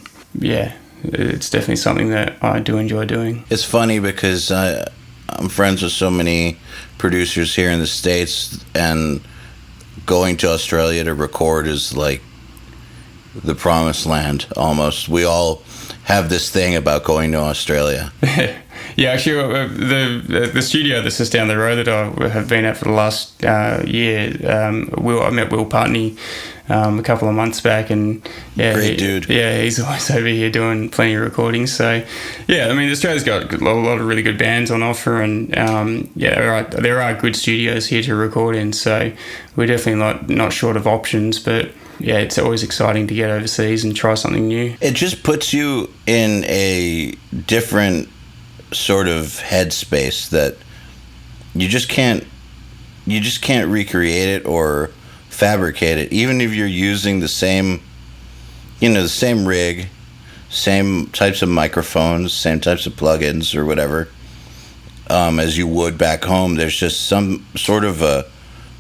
it's definitely something that I do enjoy doing. It's funny because I'm friends with so many producers here in the States, and going to Australia to record is like the promised land almost. We all have this thing about going to Australia. Yeah, actually, the studio that's just down the road that I have been at for the last year, I met Will Putney a couple of months back, and great dude. He's always over here doing plenty of recordings. So, Australia's got a lot of really good bands on offer, and there are good studios here to record in. So we're definitely not short of options, but. Yeah, it's always exciting to get overseas and try something new. It just puts you in a different sort of headspace that you just can't recreate it or fabricate it, even if you're using the same rig, same types of microphones, same types of plugins or whatever, as you would back home. There's just some sort of a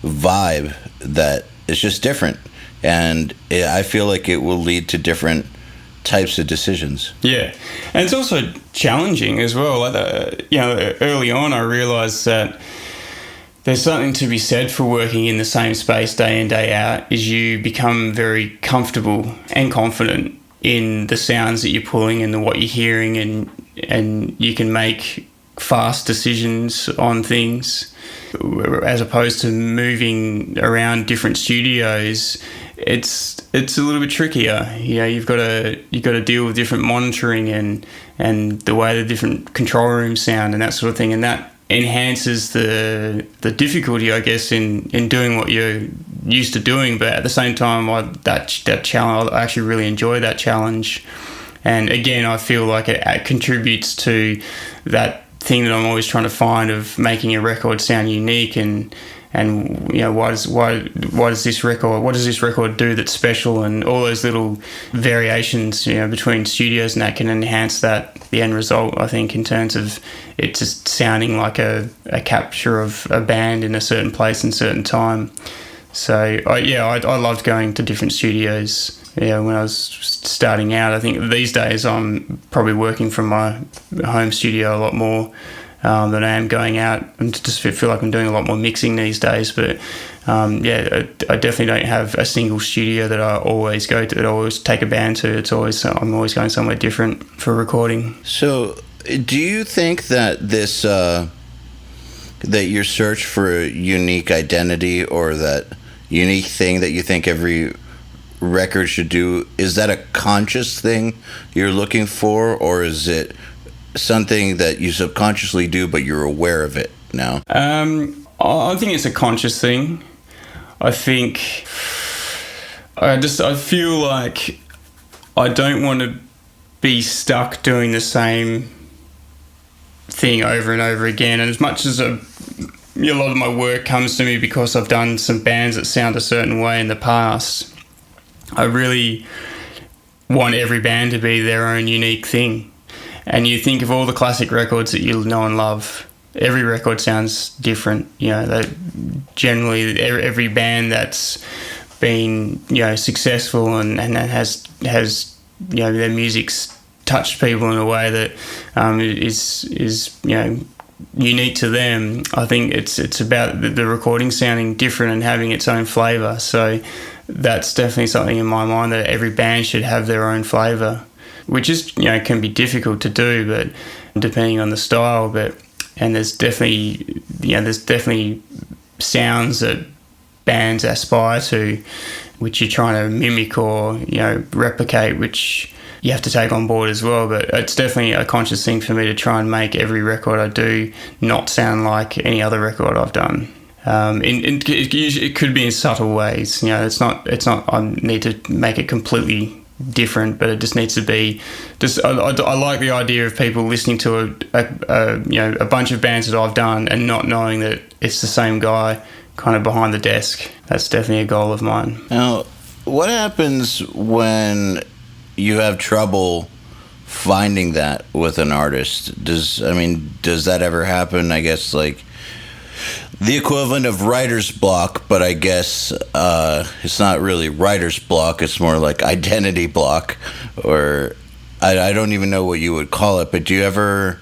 vibe that is just different. And I feel like it will lead to different types of decisions. Yeah, and it's also challenging as well. Like early on, I realised that there's something to be said for working in the same space day in, day out. Is you become very comfortable and confident in the sounds that you're pulling and what you're hearing, and you can make fast decisions on things, as opposed to moving around different studios. It's a little bit trickier. You've got to deal with different monitoring and the way the different control rooms sound and that sort of thing, and that enhances the difficulty, I guess, in doing what you're used to doing. But at the same time, that challenge, I actually really enjoy that challenge. And again, I feel like it contributes to that thing that I'm always trying to find of making a record sound unique, and what does this record do that's special, and all those little variations between studios, and that can enhance the end result, I think, in terms of it just sounding like a capture of a band in a certain place and certain time. So I loved going to different studios when I was starting out. I think these days I'm probably working from my home studio a lot more than I am going out, and just feel like I'm doing a lot more mixing these days. But I definitely don't have a single studio that I always go to, that I always take a band to. I'm always going somewhere different for recording. So do you think that this that your search for a unique identity, or that unique thing that you think every record should do, is that a conscious thing you're looking for, or is it something that you subconsciously do but you're aware of it now? I think it's a conscious thing. I think I feel like I don't want to be stuck doing the same thing over and over again. And as much as a lot of my work comes to me because I've done some bands that sound a certain way in the past, I really want every band to be their own unique thing. And you think of all the classic records that you know and love, every record sounds different. Generally every band that's been successful and has their music's touched people in a way that is unique to them. I think it's about the recording sounding different and having its own flavour. So that's definitely something in my mind, that every band should have their own flavour, which is can be difficult to do, but depending on the style. And there's definitely sounds that bands aspire to, which you're trying to mimic or replicate, which you have to take on board as well. But it's definitely a conscious thing for me to try and make every record I do not sound like any other record I've done. It could be in subtle ways. It's not. I need to make it completely different, but it just needs to be. I like the idea of people listening to a bunch of bands that I've done and not knowing that it's the same guy kind of behind the desk. That's definitely a goal of mine. Now, what happens when you have trouble finding that with an artist? Does that ever happen? I guess like the equivalent of writer's block, but I guess it's not really writer's block. It's more like identity block, or I don't even know what you would call it. But do you ever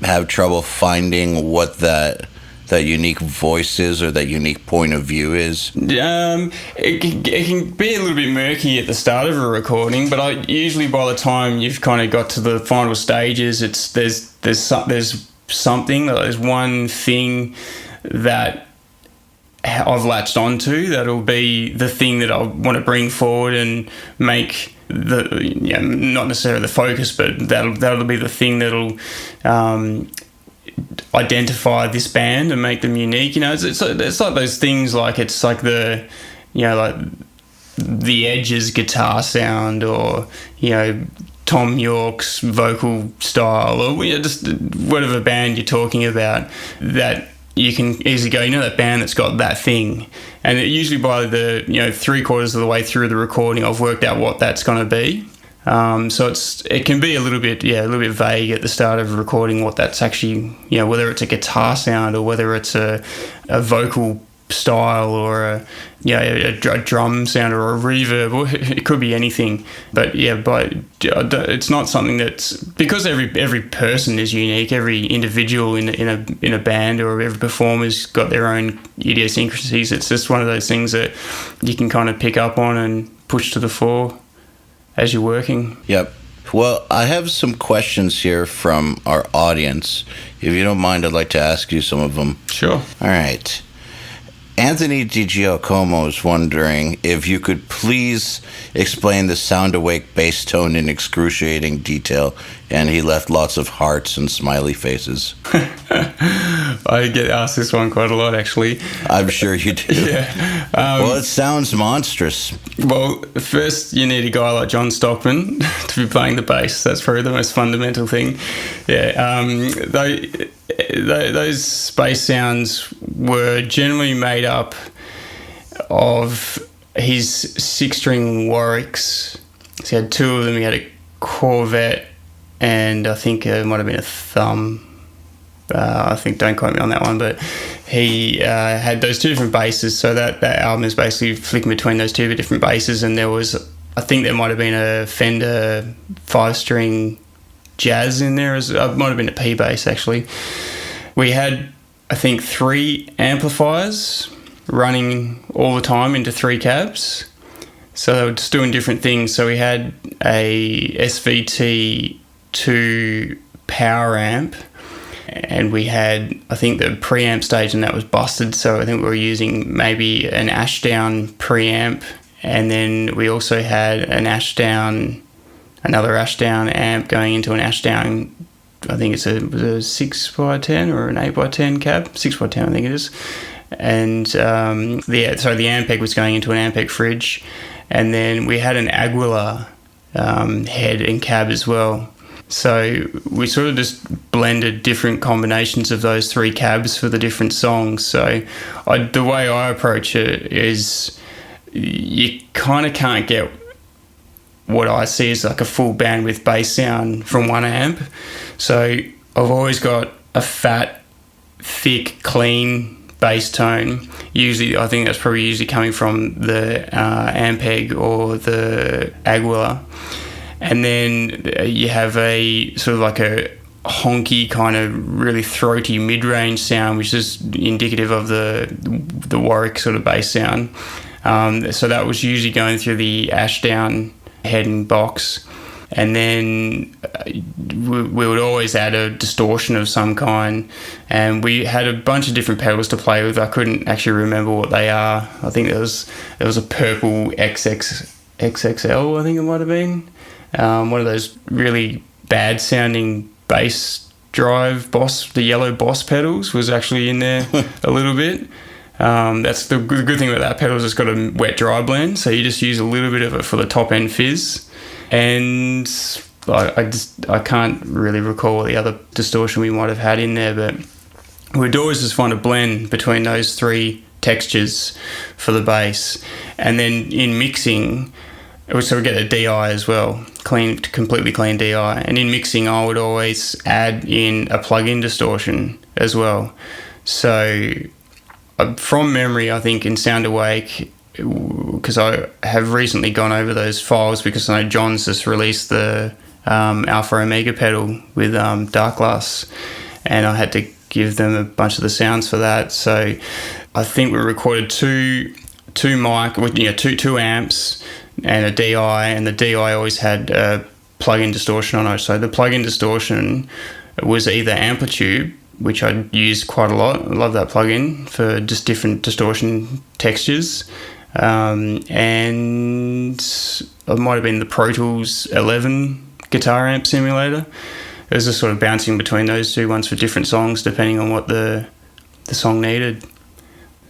have trouble finding what that unique voice is or that unique point of view is? It can be a little bit murky at the start of a recording, but usually by the time you've kind of got to the final stages, there's something, there's one thing that I've latched onto that'll be the thing that I want to bring forward and make not necessarily the focus, but that'll be the thing that'll identify this band and make them unique. It's like those things, like it's like the like the Edge's guitar sound, or Tom York's vocal style, or just whatever band you're talking about, that you can easily go, that band that's got that thing. And usually by the 3/4 of the way through the recording, I've worked out what that's going to be. So it can be a little bit vague at the start of recording what that's actually, whether it's a guitar sound or whether it's a vocal style or a drum sound or a reverb, or it could be anything. But it's not something that's, because every person is unique. Every individual in a band or every performer's got their own idiosyncrasies. It's just one of those things that you can kind of pick up on and push to the fore as you're working. Yep. Well, I have some questions here from our audience. If you don't mind, I'd like to ask you some of them. Sure. All right. Anthony DiGiacomo is wondering if you could please explain the Sound Awake bass tone in excruciating detail, and he left lots of hearts and smiley faces. I get asked this one quite a lot, actually. I'm sure you do. Yeah. Well, it sounds monstrous. Well, first you need a guy like John Stockman to be playing the bass. That's probably the most fundamental thing. Yeah. Those bass sounds were generally made up of his 6-string Warwicks. So he had 2 of them. He had a Corvette, and I think it might have been a Thumb. I think, don't quote me on that one, but he had those 2 different basses. So that album is basically flicking between those 2 different basses, and there might have been a Fender 5-string Jazz in there. It might have been a P bass, actually. We had, I think, 3 amplifiers running all the time into 3 cabs. So they were just doing different things. So we had a SVT2 power amp, and we had, I think, the preamp stage, and that was busted. So I think we were using maybe an Ashdown preamp, and then we also had another Ashdown amp going into an Ashdown. I think it was a 6x10 or an 8x10 cab, 6x10 I think it is. And the Ampeg was going into an Ampeg fridge, and then we had an Aguilar head and cab as well. So we sort of just blended different combinations of those 3 cabs for the different songs. So the way I approach it is, you kind of can't get what I see as like a full bandwidth bass sound from one amp. So I've always got a fat, thick, clean bass tone. Usually, I think that's probably usually coming from the Ampeg or the Aguilar. And then you have a sort of like a honky kind of really throaty mid-range sound, which is indicative of the Warwick sort of bass sound. So that was usually going through the Ashdown head and box. And then we would always add a distortion of some kind, and we had a bunch of different pedals to play with. I couldn't actually remember what they are. I think there was a purple XXL, I think it might have been. One of those really bad sounding bass drive Boss, the yellow Boss pedals was actually in there a little bit. That's the good thing about that pedal is it's got a wet-dry blend, so you just use a little bit of it for the top-end fizz. And I can't really recall what the other distortion we might have had in there, but we'd always just find a blend between those three textures for the bass. And then in mixing, so we get a DI as well, completely clean DI. And in mixing, I would always add in a plug-in distortion as well. So from memory, I think in Sound Awake, because I have recently gone over those files because I know John's just released the Alpha Omega pedal with Dark Glass, and I had to give them a bunch of the sounds for that. So I think we recorded two amps and a DI, and the DI always had a plug-in distortion on it. So the plug-in distortion was either Amplitude, which I used quite a lot. I love that plugin for just different distortion textures. And it might have been the Pro Tools 11 guitar amp simulator. It was just sort of bouncing between those two, ones for different songs depending on what the song needed.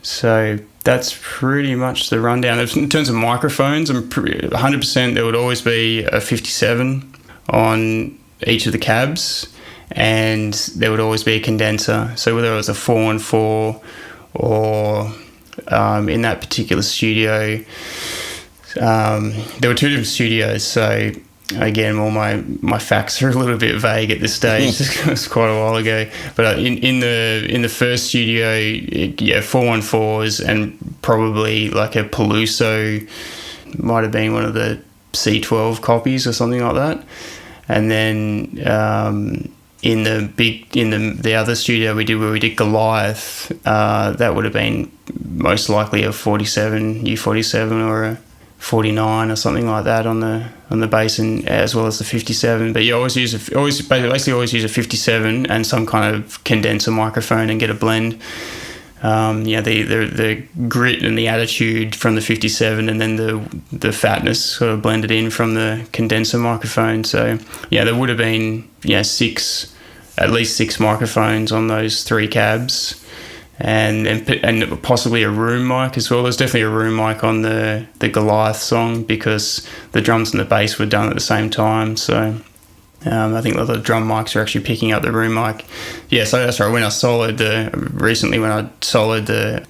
So that's pretty much the rundown. In terms of microphones, I'm 100% there would always be a 57 on each of the cabs, and there would always be a condenser. So whether it was a 414 or in that particular studio, there were two different studios. So again, all my facts are a little bit vague at this stage. It was quite a while ago. But in the first studio, 414s and probably like a Peluso, might have been one of the C12 copies or something like that. And then in the other studio where we did Goliath, that would have been most likely a 47 U47 or a 49 or something like that on the bass, and as well as the 57. But you always use a 57 and some kind of condenser microphone and get a blend. The grit and the attitude from the 57, and then the fatness sort of blended in from the condenser microphone. So there would have been at least six microphones on those three cabs, and possibly a room mic as well. There's definitely a room mic on the Goliath song because the drums and the bass were done at the same time. So I think the drum mics are actually picking up the room mic. Yeah, so that's right. When I soloed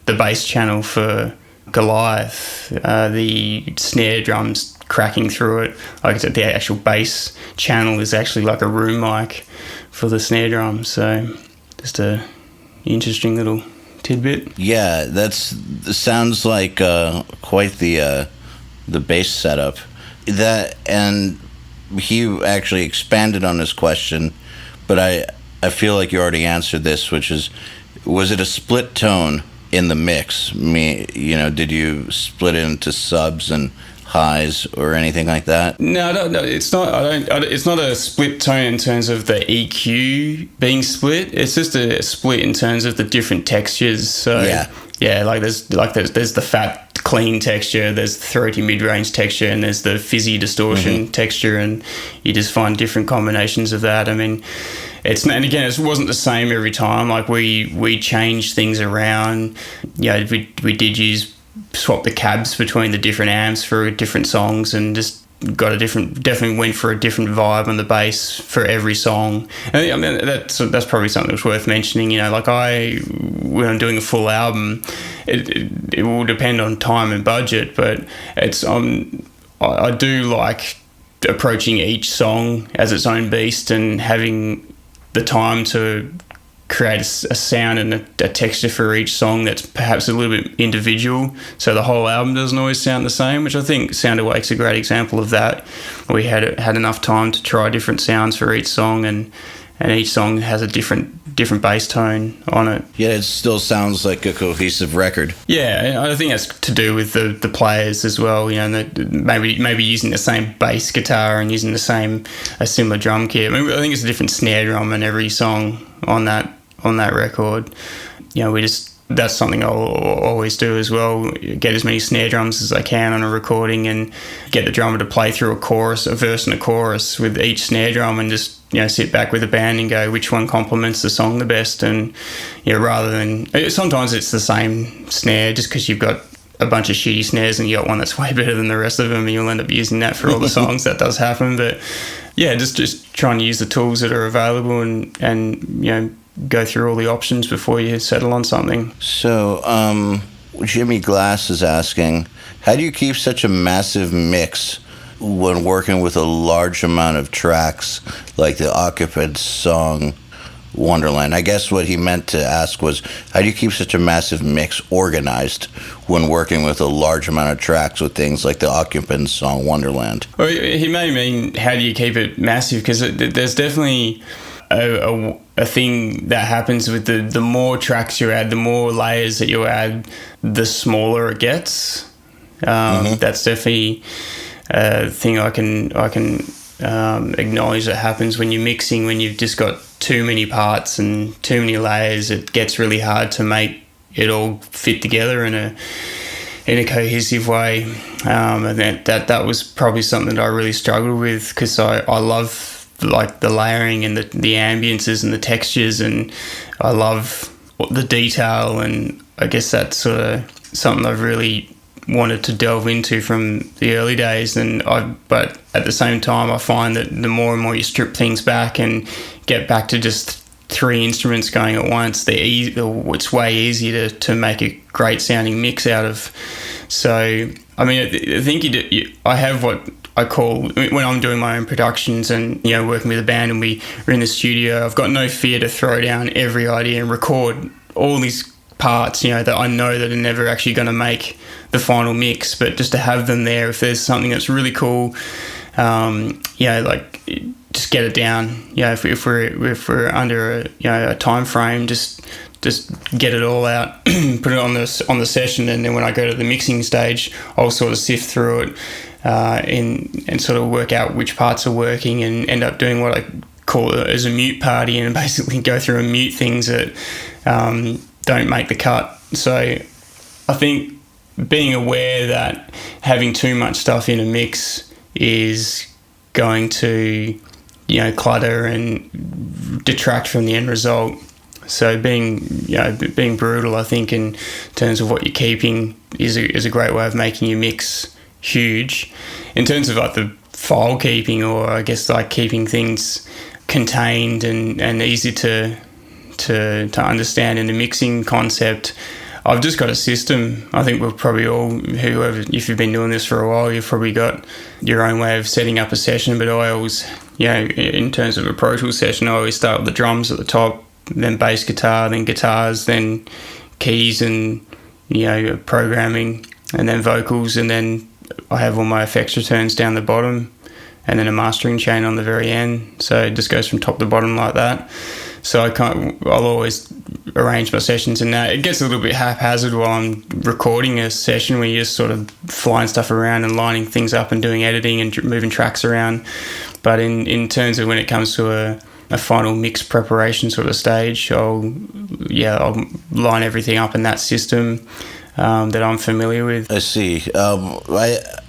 the bass channel for Goliath, the snare drums cracking through it, like I said, the actual bass channel is actually like a room mic for the snare drum. So just a interesting little tidbit. Yeah, sounds like quite the bass setup. And he actually expanded on this question, but I feel like you already answered this, which is, was it a split tone in the mix? Did you split it into subs and highs or anything like that? No, it's not. It's not a split tone in terms of the EQ being split. It's just a split in terms of the different textures. So there's the fat clean texture, there's the throaty mid-range texture, and there's the fizzy distortion texture, and you just find different combinations of that. I mean, it wasn't the same every time. Like we changed things around. We did swap the cabs between the different amps for different songs, and just definitely went for a different vibe on the bass for every song. And I mean, that's probably something that's worth mentioning. When I'm doing a full album, it will depend on time and budget, but I do like approaching each song as its own beast and having the time to create a sound and a texture for each song that's perhaps a little bit individual, so the whole album doesn't always sound the same, which I think Sound Awake's a great example of that. We had enough time to try different sounds for each song, and each song has a different bass tone on it. Yeah, it still sounds like a cohesive record. Yeah, I think that's to do with the players as well. Maybe using the same bass guitar and using a similar drum kit. I think it's a different snare drum in every song on that record. That's something I'll always do as well. Get as many snare drums as I can on a recording, and get the drummer to play through a verse and a chorus with each snare drum, and just sit back with a band and go, which one complements the song the best, and rather than sometimes it's the same snare just because you've got a bunch of shitty snares and you got one that's way better than the rest of them, and you'll end up using that for all the songs. That does happen, but just trying to use the tools that are available and go through all the options before you settle on something. So Jimmy Glass is asking, how do you keep such a massive mix when working with a large amount of tracks like the Occupants song Wonderland? I guess what he meant to ask was, how do you keep such a massive mix organized when working with a large amount of tracks with things like the Occupants song Wonderland? Well, he may mean, how do you keep it massive? Because there's definitely a thing that happens with the more tracks you add, the more layers that you add, the smaller it gets. That's definitely thing I can acknowledge that happens when you're mixing. When you've just got too many parts and too many layers, it gets really hard to make it all fit together in a cohesive way. And that was probably something that I really struggled with, because I love like the layering and the ambiences and the textures, and I love the detail, and I guess that's sort of something I've really wanted to delve into from the early days. But at the same time, I find that the more and more you strip things back and get back to just 3 instruments going at once, it's way easier to make a great sounding mix out of. So, I mean, I think I have what I call, when I'm doing my own productions and working with a band and we are in the studio, I've got no fear to throw down every idea and record all these parts that I know that are never actually going to make the final mix, but just to have them there if there's something that's really cool, like just get it down. If we're under a time frame, just get it all out, put it on the session, and then when I go to the mixing stage, I'll sort of sift through it and sort of work out which parts are working, and end up doing what I call it as a mute party, and basically go through and mute things that don't make the cut. So I think being aware that having too much stuff in a mix is going to clutter and detract from the end result. So being brutal, I think, in terms of what you're keeping is a great way of making your mix huge. In terms of like the file keeping, or I guess like keeping things contained and easy to understand in the mixing concept, I've just got a system. I think we've probably all, whoever, if you've been doing this for a while, you've probably got your own way of setting up a session. But I always, in terms of a Pro Tools session, I always start with the drums at the top, then bass guitar, then guitars, then keys and, programming, and then vocals. And then I have all my effects returns down the bottom, and then a mastering chain on the very end. So it just goes from top to bottom like that. So I'll always arrange my sessions in that. It gets a little bit haphazard while I'm recording a session, where you're just sort of flying stuff around and lining things up and doing editing and moving tracks around. But in terms of when it comes to a final mix preparation sort of stage, I'll line everything up in that system that I'm familiar with. I see.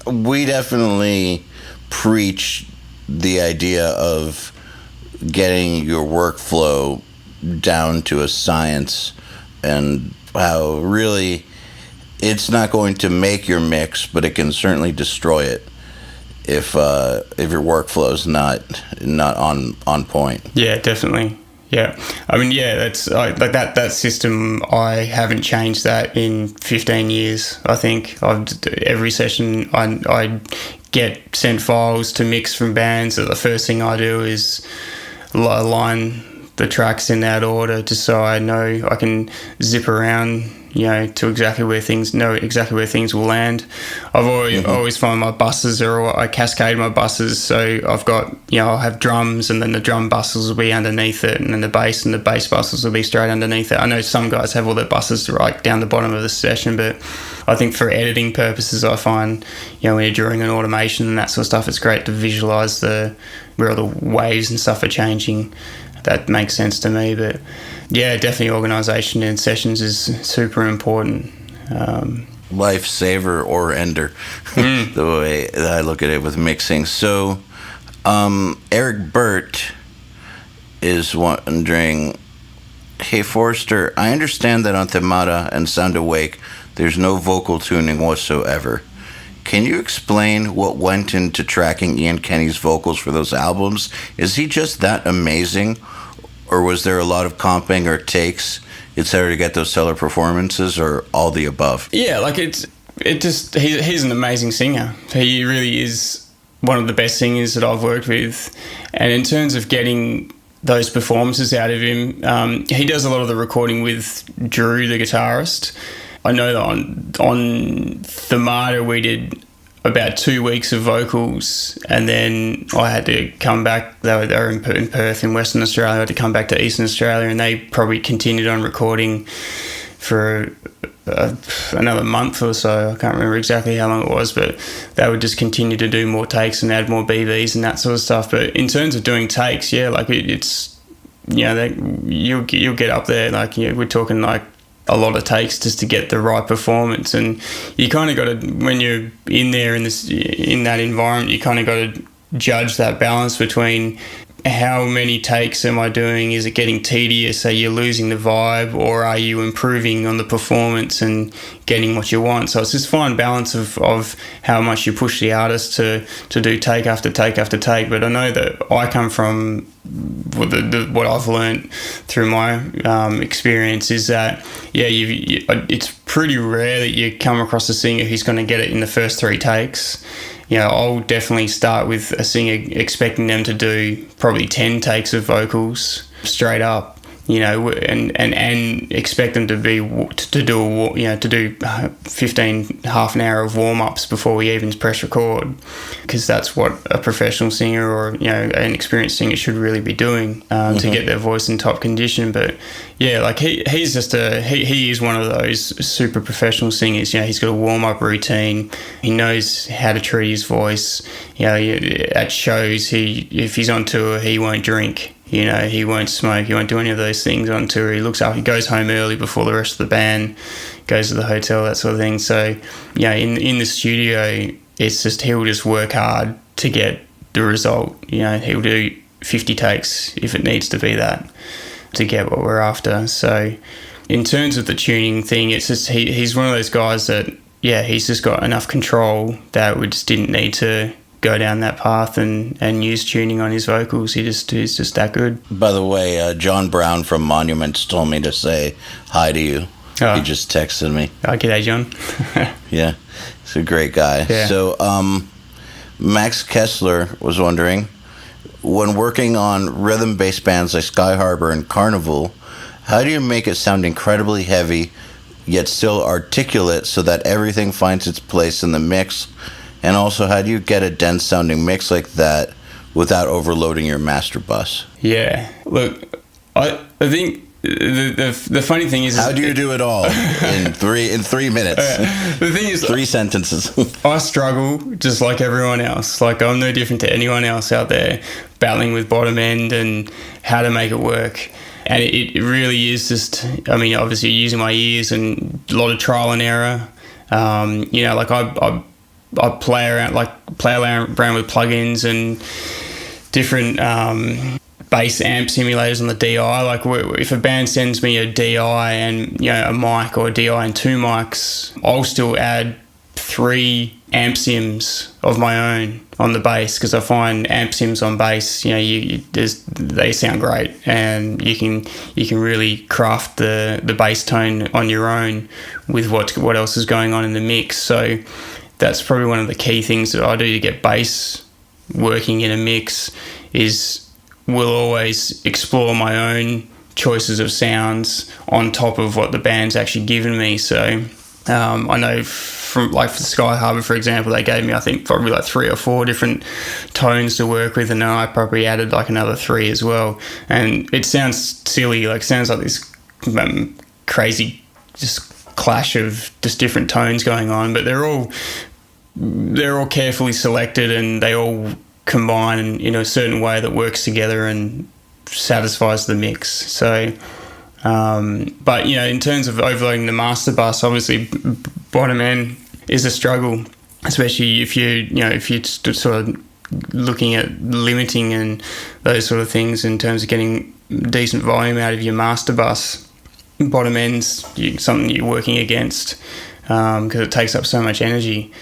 We definitely preach the idea of getting your workflow down to a science, and how really it's not going to make your mix, but it can certainly destroy it if your workflow is not on point. Yeah, definitely. Yeah, I mean, that's like that system. I haven't changed that in 15 years. I think every session I get sent files to mix from bands. So the first thing I do is align the tracks in that order, just so I know I can zip around, to exactly where things will land. I've always find my buses, or I cascade my buses. So I've got, I'll have drums, and then the drum buses will be underneath it, and then the bass buses will be straight underneath it. I know some guys have all their buses right down the bottom of the session, but I think for editing purposes, I find, when you're doing an automation and that sort of stuff, it's great to visualize where all the waves and stuff are changing. That makes sense to me. But yeah, definitely organisation in sessions is super important. Lifesaver or ender, the way that I look at it with mixing. So Eric Burt is wondering, hey Forrester, I understand that on Themata and Sound Awake there's no vocal tuning whatsoever. Can you explain what went into tracking Ian Kenny's vocals for those albums? Is he just that amazing, or was there a lot of comping or takes, etc., to get those stellar performances, or all the above? Yeah, like he's an amazing singer. He really is one of the best singers that I've worked with. And in terms of getting those performances out of him, he does a lot of the recording with Drew, the guitarist. I know that on Themata we did about 2 weeks of vocals, and then I had to come back. They were in Perth in Western Australia. I had to come back to Eastern Australia, and they probably continued on recording for another month or so. I can't remember exactly how long it was, but they would just continue to do more takes and add more BVs and that sort of stuff. But in terms of doing takes, yeah, like it's, you know, you'll get up there, like, you know, we're talking like a lot of takes just to get the right performance. And you kind of got to, when you're in there in that environment, you kind of got to judge that balance between how many takes am I doing? Is it getting tedious? Are you losing the vibe, or are you improving on the performance and getting what you want? So it's this fine balance of how much you push the artist to do take after take after take. But I know that I come from what I've learned through my experience is that, yeah, it's pretty rare that you come across a singer who's going to get it in the first 3 takes. You know, I'll definitely start with a singer expecting them to do probably 10 takes of vocals straight up, you know, and expect them to do 15 half an hour of warm-ups before we even press record, because that's what a professional singer or, you know, an experienced singer should really be doing to get their voice in top condition. But yeah, like he's just he is one of those super professional singers. You know, he's got a warm-up routine. He knows how to treat his voice. You know, at shows, if he's on tour, he won't drink. You know, he won't smoke, he won't do any of those things on tour. He looks up, he goes home early before the rest of the band, goes to the hotel, that sort of thing. So, you know, in the studio, it's just, he'll just work hard to get the result. You know, he'll do 50 takes if it needs to be that to get what we're after. So in terms of the tuning thing, it's just, he's one of those guys that, yeah, he's just got enough control that we just didn't need to go down that path and use tuning on his vocals. He's just that good. By the way, John Brown from Monuments told me to say hi to you. Oh. He just texted me. Oh, g'day, John. Yeah, he's a great guy. Yeah. So Max Kessler was wondering, when working on rhythm-based bands like Sky Harbor and Karnivool, how do you make it sound incredibly heavy yet still articulate so that everything finds its place in the mix? And also, how do you get a dense sounding mix like that without overloading your master bus? Yeah, look, I think the funny thing is, how do you do it all in 3 minutes? The thing is, 3 sentences. I struggle just like everyone else. Like, I'm no different to anyone else out there battling with bottom end and how to make it work. And it really is just, I mean, obviously using my ears and a lot of trial and error. You know, like I play around with plugins and different bass amp simulators on the DI. Like, if a band sends me a DI and, you know, a mic, or a DI and 2 mics, I'll still add 3 amp sims of my own on the bass, because I find amp sims on bass, you know, they sound great, and you can really craft the bass tone on your own with what else is going on in the mix. So that's probably one of the key things that I do to get bass working in a mix, is we'll always explore my own choices of sounds on top of what the band's actually given me. So I know from, like, for Sky Harbor, for example, they gave me, I think, probably like 3 or 4 different tones to work with, and then I probably added like another 3 as well. And it sounds silly, like, sounds like this crazy just clash of just different tones going on, but they're all carefully selected, and they all combine in a certain way that works together and satisfies the mix. So, but, you know, in terms of overloading the master bus, obviously bottom end is a struggle, especially if you sort of looking at limiting and those sort of things in terms of getting decent volume out of your master bus. Bottom end's something you're working against because it takes up so much energy.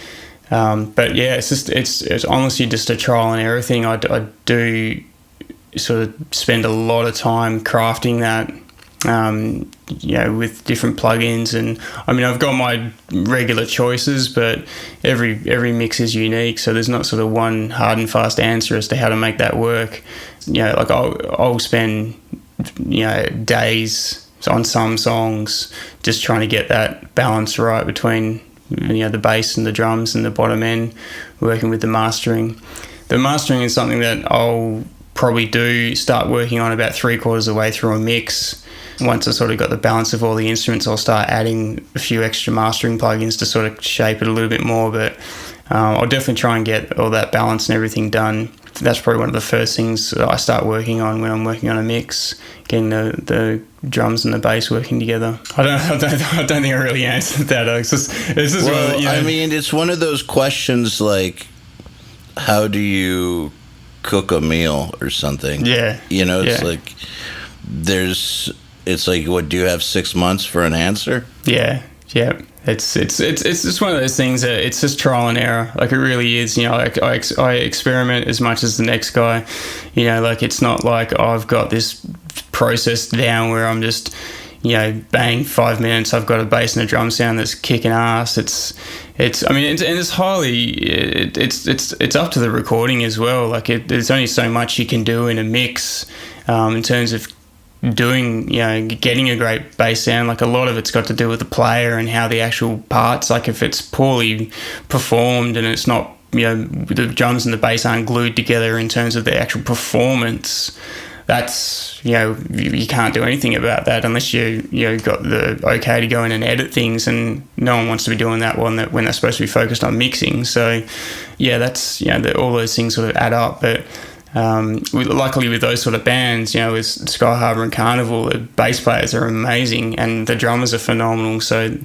But yeah, it's honestly just a trial and error thing. I do sort of spend a lot of time crafting that, with different plugins. And I mean, I've got my regular choices, but every mix is unique. So there's not sort of one hard and fast answer as to how to make that work. Like I'll spend, days on some songs just trying to get that balance right between, the bass and the drums and the bottom end, working with the mastering. The mastering is something that I'll probably do start working on about 3/4 of the way through a mix. Once I sort of got the balance of all the instruments, I'll start adding a few extra mastering plugins to sort of shape it a little bit more, but I'll definitely try and get all that balance and everything done. That's probably one of the first things that I start working on when I'm working on a mix, getting the drums and the bass working together. I don't think I really answered that. It's just I mean, it's one of those questions like, how do you cook a meal or something? Yeah. It's like it's like, what, do you have 6 months for an answer? Yeah. It's just one of those things that it's just trial and error. Like, it really is. I experiment as much as the next guy. Like, it's not like I've got this process down where I'm just, bang, 5 minutes, I've got a bass and a drum sound that's kicking ass. It's up to the recording as well. Like, there's only so much you can do in a mix in terms of doing, getting a great bass sound. Like, a lot of it's got to do with the player and how the actual parts, like if it's poorly performed and it's not, the drums and the bass aren't glued together in terms of the actual performance, that's, you can't do anything about that unless you got the okay to go in and edit things, and no one wants to be doing that when they're supposed to be focused on mixing. So yeah, that's, all those things sort of add up. But luckily with those sort of bands, with Sky Harbor and Karnivool, the bass players are amazing and the drummers are phenomenal. So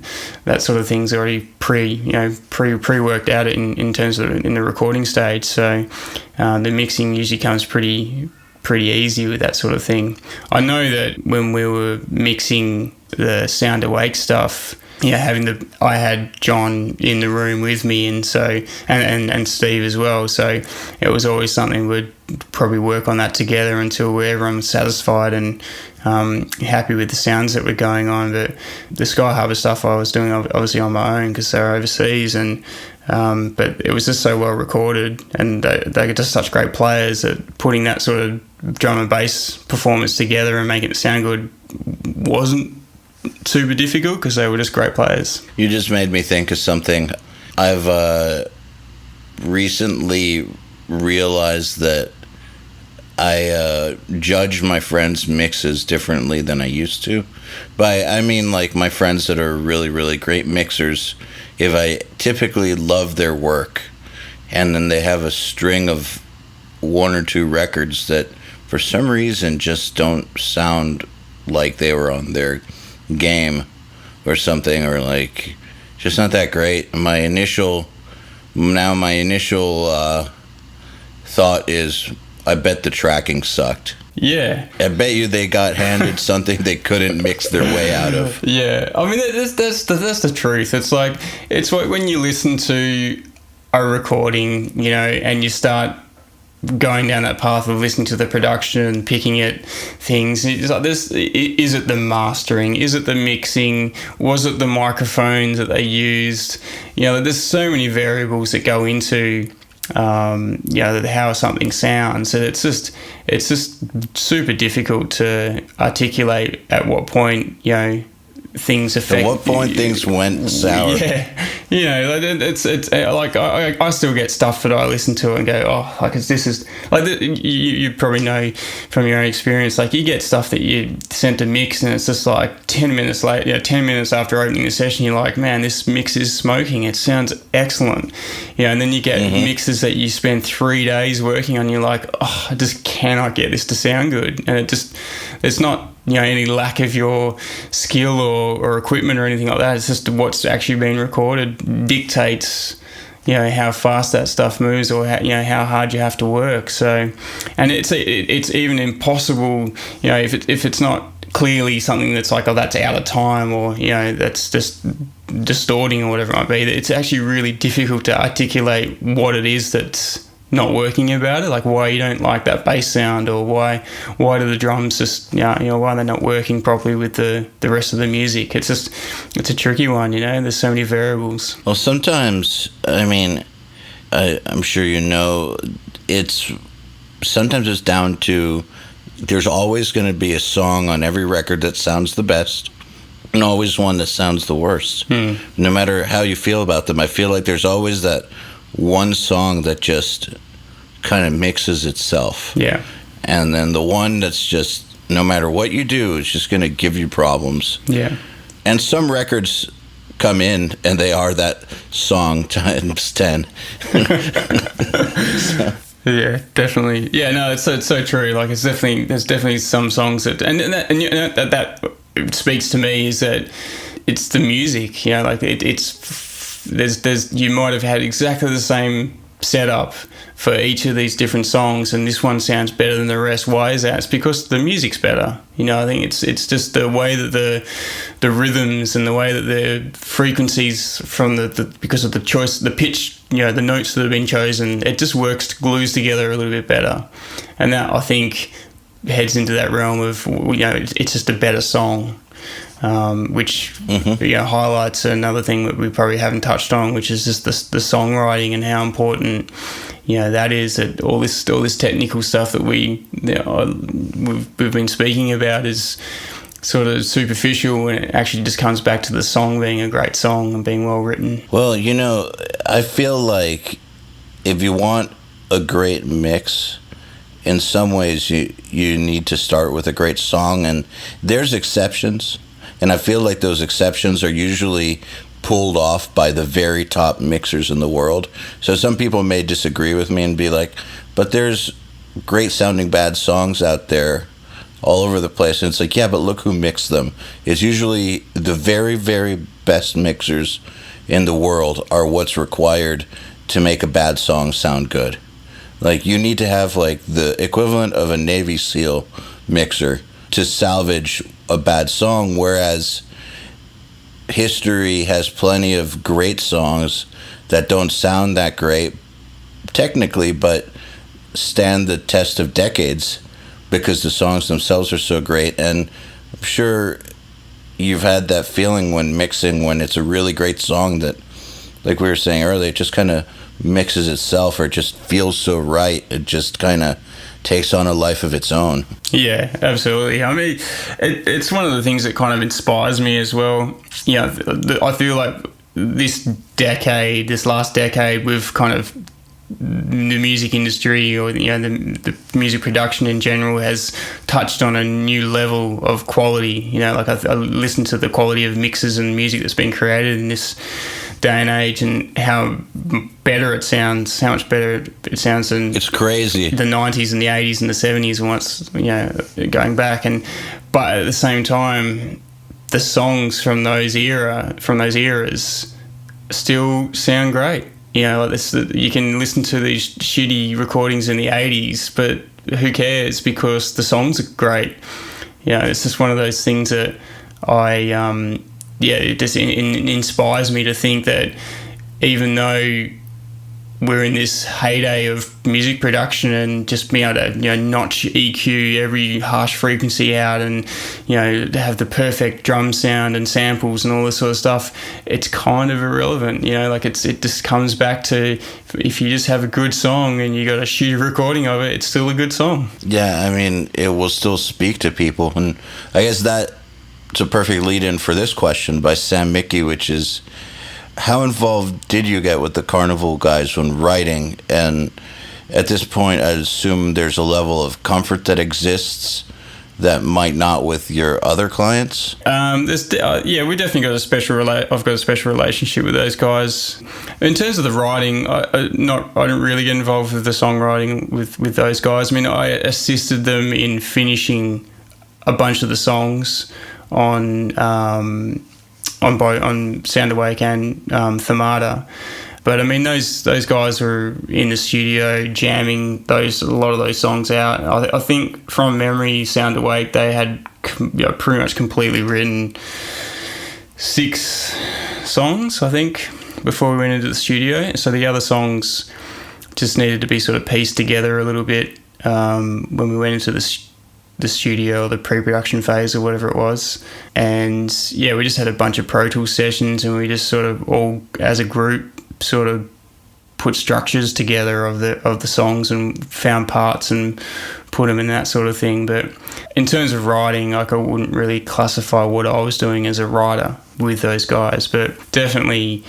that sort of thing's already pre-worked out in terms of in the recording stage. So the mixing usually comes pretty easy with that sort of thing. I know that when we were mixing the Sound Awake stuff, I had John in the room with me, and so and Steve as well. So it was always something we'd probably work on that together until everyone was satisfied and happy with the sounds that were going on. But the Sky Harbor stuff I was doing obviously on my own because they were overseas, and but it was just so well recorded, and they're just such great players that putting that sort of drum and bass performance together and making it sound good wasn't super difficult because they were just great players. You just made me think of something. I've recently realized that I judge my friends' mixes differently than I used to. I mean, like, my friends that are really, really great mixers, if I typically love their work and then they have a string of 1 or 2 records that for some reason just don't sound like they were on their game or something, or like just not that great, my initial thought is, I bet the tracking sucked. Yeah, I bet you they got handed something they couldn't mix their way out of. Yeah, I mean, that's the truth. It's like, it's like when you listen to a recording, and you start going down that path of listening to the production and picking at things. It's like this: is it the mastering? Is it the mixing? Was it the microphones that they used? There's so many variables that go into how something sounds. And it's just super difficult to articulate at what point things affect. At what point things went sour? Yeah, it's like I still get stuff that I listen to and go, oh, like, this is like, you probably know from your own experience, like, you get stuff that you sent to mix and it's just like 10 minutes later, 10 minutes after opening the session, you're like, man, this mix is smoking, it sounds excellent. And then you get mixes that you spend 3 days working on, you're like, oh, I just cannot get this to sound good. And it's not any lack of your skill or equipment or anything like that. It's just what's actually been recorded dictates how fast that stuff moves, or how hard you have to work. So, and it's even impossible, if it's not clearly something that's like, oh, that's out of time, or that's just distorting or whatever it might be. It's actually really difficult to articulate what it is that's not working about it, like why you don't like that bass sound, or why do the drums just why they're not working properly with the rest of the music. It's a tricky one, there's so many variables. Well, sometimes, I mean, I'm sure sometimes it's down to, there's always going to be a song on every record that sounds the best, and always one that sounds the worst. No matter how you feel about them, I feel like there's always that one song that just kind of mixes itself. Yeah. And then the one that's just, no matter what you do, it's just going to give you problems. Yeah. And some records come in and they are that song times 10. So. Yeah, definitely. Yeah, no, it's so true. Like, there's definitely some songs that that speaks to me, is that it's the music. Like there's you might have had exactly the same setup for each of these different songs, and this one sounds better than the rest. Why is that? It's because the music's better. I think it's just the way that the rhythms and the way that the frequencies from because of the choice, the pitch, the notes that have been chosen, it just glues together a little bit better. And that, I think, heads into that realm of, it's just a better song. Which highlights another thing that we probably haven't touched on, which is just the songwriting and how important that is. That all this technical stuff that we've been speaking about is sort of superficial, and it actually just comes back to the song being a great song and being well written. Well, I feel like if you want a great mix, in some ways you need to start with a great song, and there's exceptions. And I feel like those exceptions are usually pulled off by the very top mixers in the world. So some people may disagree with me and be like, but there's great sounding bad songs out there all over the place. And it's like, yeah, but look who mixed them. It's usually the very, very best mixers in the world are what's required to make a bad song sound good. Like, you need to have like the equivalent of a Navy SEAL mixer to salvage a bad song, whereas history has plenty of great songs that don't sound that great technically, but stand the test of decades because the songs themselves are so great. And I'm sure you've had that feeling when mixing, when it's a really great song that, like we were saying earlier, it just kind of mixes itself, or it just feels so right. It just kind of takes on a life of its own. Yeah, absolutely. I mean, it's one of the things that kind of inspires me as well. I feel like this last decade, we've kind of, the music industry, or the music production in general, has touched on a new level of quality. Like I listen to the quality of mixes and music that's been created in this day and age, and how better it sounds, how much better it sounds than it's crazy the 90s and the 80s and the 70s, once going back. But at the same time, the songs from those eras still sound great. You can listen to these shitty recordings in the 80s, but who cares, because the songs are great. It's just one of those things that it just inspires me to think that even though we're in this heyday of music production and just being able to notch EQ every harsh frequency out, and to have the perfect drum sound and samples and all this sort of stuff, it's kind of irrelevant. It just comes back to, if you just have a good song and you got a shitty recording of it, it's still a good song. Yeah, I mean, it will still speak to people. And I guess that's a perfect lead-in for this question by Sam Mickey, which is, how involved did you get with the Karnivool guys when writing? And at this point, I assume there's a level of comfort that exists that might not with your other clients. We definitely got a special. I've got a special relationship with those guys. In terms of the writing, I don't really get involved with the songwriting with those guys. I mean, I assisted them in finishing a bunch of the songs on Sound Awake and Thermata. But I mean, those guys were in the studio jamming a lot of those songs out. I think from memory, Sound Awake, they had pretty much completely written 6 songs, I think, before we went into the studio. So the other songs just needed to be sort of pieced together a little bit when we went into the studio or the pre-production phase or whatever it was. And yeah, we just had a bunch of Pro Tools sessions, and we just sort of all as a group sort of put structures together of the songs and found parts and put them in, that sort of thing. But in terms of writing, like, I wouldn't really classify what I was doing as a writer with those guys, but definitely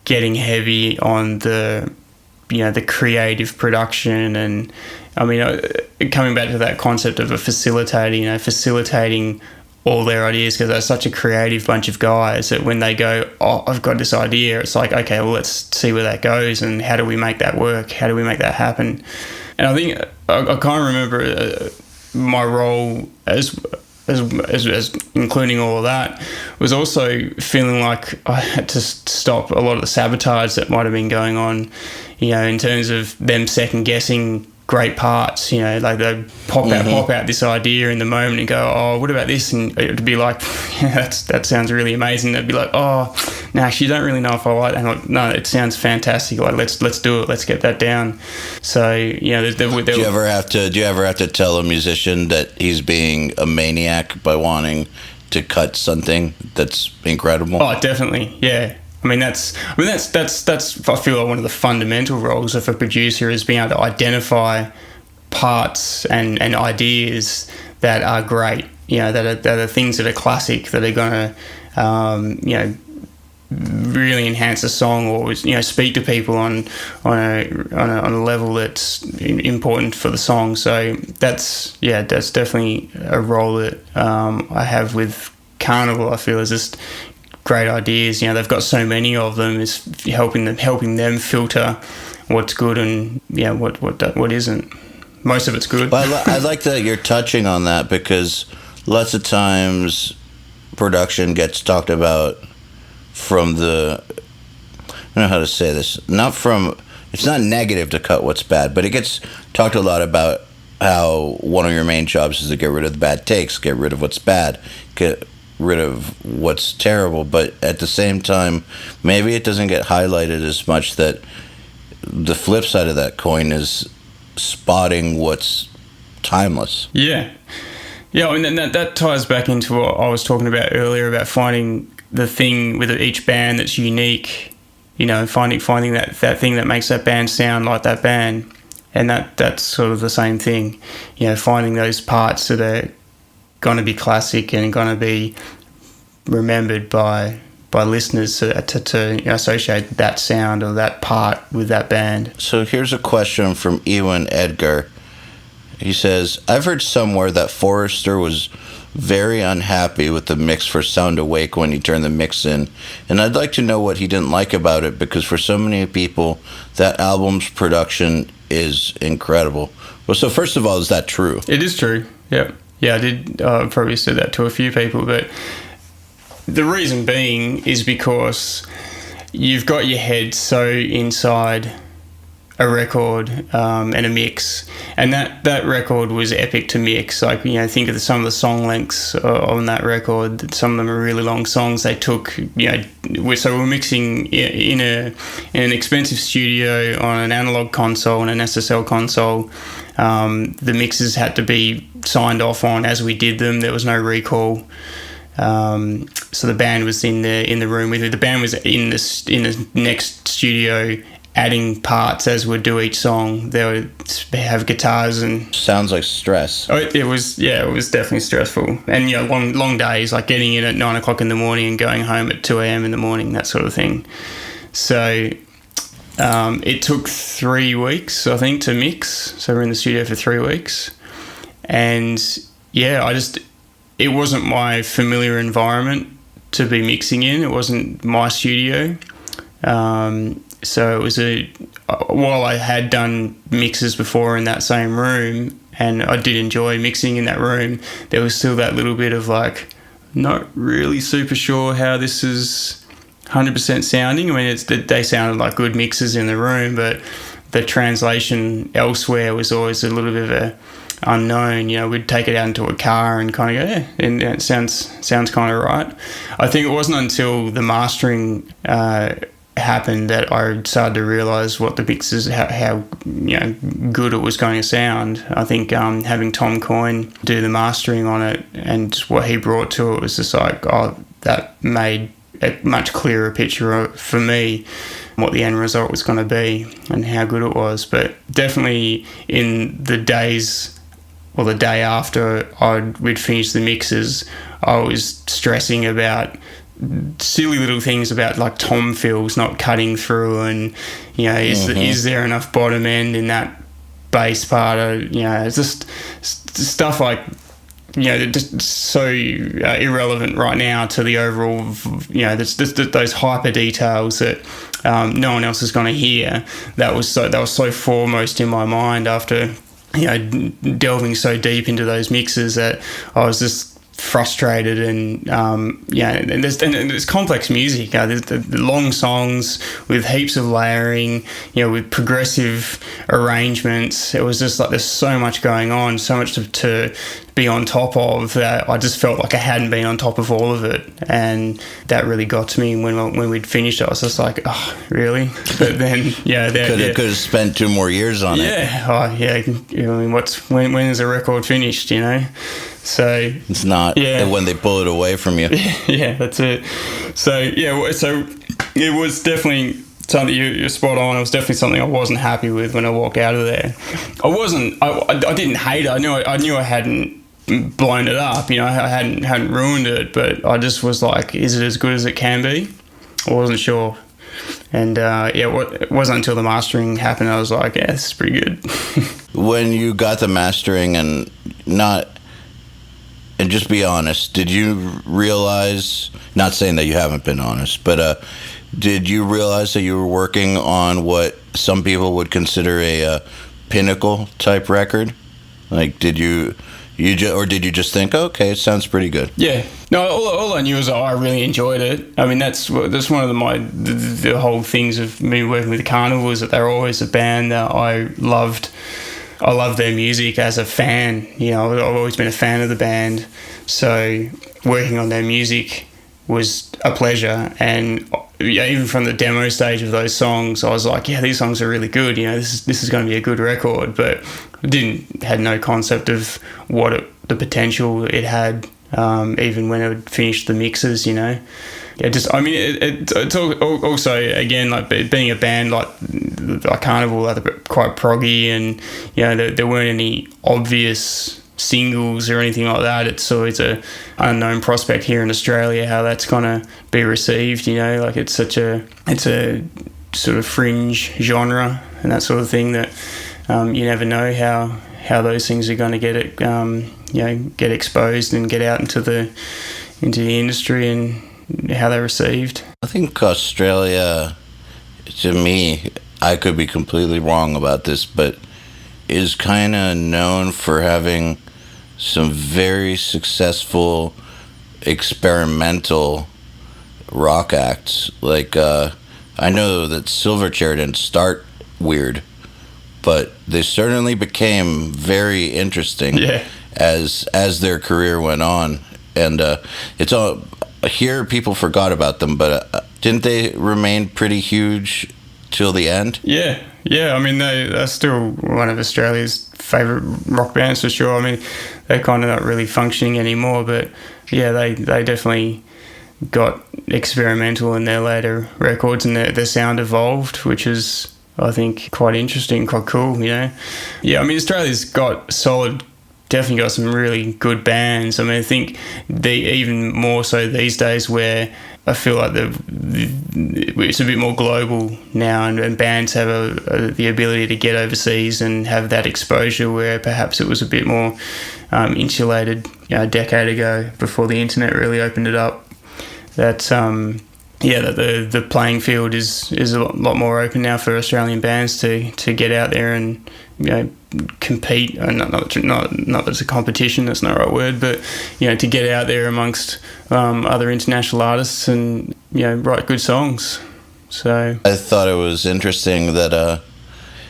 getting heavy on the creative production. And I mean, coming back to that concept of a facilitator, facilitating all their ideas, because they're such a creative bunch of guys that when they go, oh, I've got this idea, it's like, okay, well, let's see where that goes and how do we make that work? How do we make that happen? And I think I kind of remember my role as including all of that was also feeling like I had to stop a lot of the sabotage that might have been going on, in terms of them second guessing great parts, like they pop out this idea in the moment and go, oh, what about this? And it'd be like, yeah, that sounds really amazing. They'd be like, oh, no, actually, you don't really know if I like that. And I'm like, no, it sounds fantastic. Like, let's do it. Let's get that down. So, do you ever have to tell a musician that he's being a maniac by wanting to cut something that's incredible? Oh, definitely. Yeah. I mean, that's I feel like one of the fundamental roles of a producer is being able to identify parts and ideas that are great, that are things that are classic, that are going to, really enhance a song, or, speak to people on a level that's important for the song. So that's definitely a role that I have with Karnivool. I feel is just great ideas. They've got so many of them. Is helping them filter what's good and what isn't. Most of it's good. Well, I like that you're touching on that, because lots of times production gets talked about from the, I don't know how to say this, it's not negative to cut what's bad, but it gets talked a lot about how one of your main jobs is to get rid of the bad takes, get rid of what's bad, get rid of what's terrible. But at the same time, maybe it doesn't get highlighted as much that the flip side of that coin is spotting what's timeless. Yeah, I mean, that ties back into what I was talking about earlier about finding the thing with each band that's unique, finding that thing that makes that band sound like that band. And that's sort of the same thing, finding those parts that are going to be classic and going to be remembered by listeners to associate that sound or that part with that band. So here's a question from Ewan Edgar. He says, I've heard somewhere that Forrester was very unhappy with the mix for Sound Awake when he turned the mix in, and I'd like to know what he didn't like about it, because for so many people that album's production is incredible. Well, so first of all, is that true? It is true. Yeah, I did probably said that to a few people, but the reason being is because you've got your head so inside a record and a mix, and that record was epic to mix. Like, think of some of the song lengths on that record. Some of them are really long songs. They took, so we're mixing in an expensive studio on an analog console and an SSL console. The mixes had to be signed off on as we did them. There was no recall. So the band was in the room with me. The band was in the next studio, adding parts as we'd do each song. They would have guitars and... Sounds like stress. Oh, it was definitely stressful. And, long days, like getting in at 9 o'clock in the morning and going home at 2 a.m. in the morning, that sort of thing. So it took 3 weeks, I think, to mix. So we're in the studio for 3 weeks. And, it wasn't my familiar environment to be mixing in. It wasn't my studio. So it was while I had done mixes before in that same room, and I did enjoy mixing in that room, there was still that little bit of like, not really super sure how this is 100% sounding. I mean, they sounded like good mixes in the room, but the translation elsewhere was always a little bit of a unknown. You know, we'd take it out into a car and kind of go, yeah, and it sounds kind of right. I think it wasn't until the mastering happened that I started to realise what the mixes, how good it was going to sound. I think having Tom Coyne do the mastering on it and what he brought to it was just like, that made a much clearer picture for me what the end result was going to be and how good it was. But definitely in the days or the day after we'd finished the mixes, I was stressing about silly little things about like tom fills not cutting through, and is there enough bottom end in that bass part, it's just stuff like just so irrelevant right now to the overall, those hyper details that no one else is going to hear. That was so foremost in my mind after delving so deep into those mixes that I was just frustrated. And and there's complex music. There's the long songs with heaps of layering, with progressive arrangements. It was just like there's so much going on, so much to be on top of, that I just felt like I hadn't been on top of all of it, and that really got to me when we'd finished it. I was just like, oh, really? But then, could have spent 2 more years on it. I mean, when is a record finished? So it's not when they pull it away from you. Yeah, that's it. So it was definitely something you're spot on. It was definitely something I wasn't happy with when I walked out of there. I didn't hate it. I knew I hadn't blown it up. I hadn't ruined it, but I just was like, is it as good as it can be? I wasn't sure. And it wasn't until the mastering happened I was like, yeah, this is pretty good. When you got the mastering and just be honest, did you realize, not saying that you haven't been honest, but did you realize that you were working on what some people would consider a pinnacle type record? Like, did you just think, okay, it sounds pretty good? Yeah. No, all I knew is I really enjoyed it. I mean, that's one of the whole things of me working with Karnivool, is that they're always a band that I loved. I love their music as a fan. I've always been a fan of the band, so working on their music was a pleasure. And even from the demo stage of those songs, I was like, yeah, these songs are really good. This is going to be a good record. But had no concept of the potential it had, even when it would finish the mixes. It's also, again, like being a band like Karnivool, they're quite proggy, and there weren't any obvious singles or anything like that. It's always a unknown prospect here in Australia how that's gonna be received. Like it's a sort of fringe genre and that sort of thing that you never know how those things are going to get exposed and get out into the industry and how they're received. I think Australia, to me, I could be completely wrong about this, but is kind of known for having some very successful experimental rock acts. Like, I know that Silverchair didn't start weird, but they certainly became very interesting as their career went on. And it's all here, people forgot about them, but didn't they remain pretty huge till the end? Yeah. I mean, they're still one of Australia's favourite rock bands for sure. I mean, they're kind of not really functioning anymore, but yeah, they definitely got experimental in their later records, and their sound evolved, which is, I think, quite interesting, quite cool, Yeah, I mean, Australia's definitely got some really good bands. I mean, I think even more so these days, where I feel like it's a bit more global now, and bands have the ability to get overseas and have that exposure, where perhaps it was a bit more insulated a decade ago before the internet really opened it up. That that the playing field is a lot more open now for Australian bands to get out there and compete. Not that it's a competition, that's not the right word, but to get out there amongst other international artists and write good songs. So I thought it was interesting that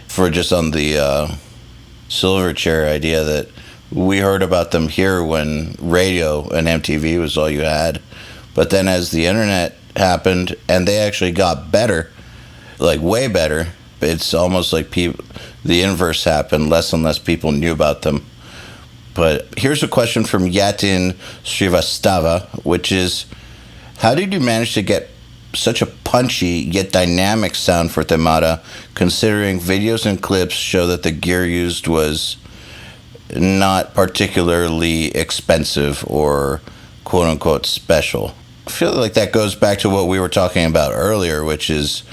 for just on the Silverchair idea, that we heard about them here when radio and MTV was all you had, but then as the internet happened and they actually got better, like way better, it's almost like the inverse happened. Less and less people knew about them. But here's a question from Yatin Srivastava, which is, how did you manage to get such a punchy yet dynamic sound for Themata, considering videos and clips show that the gear used was not particularly expensive or quote-unquote special? I feel like that goes back to what we were talking about earlier, which is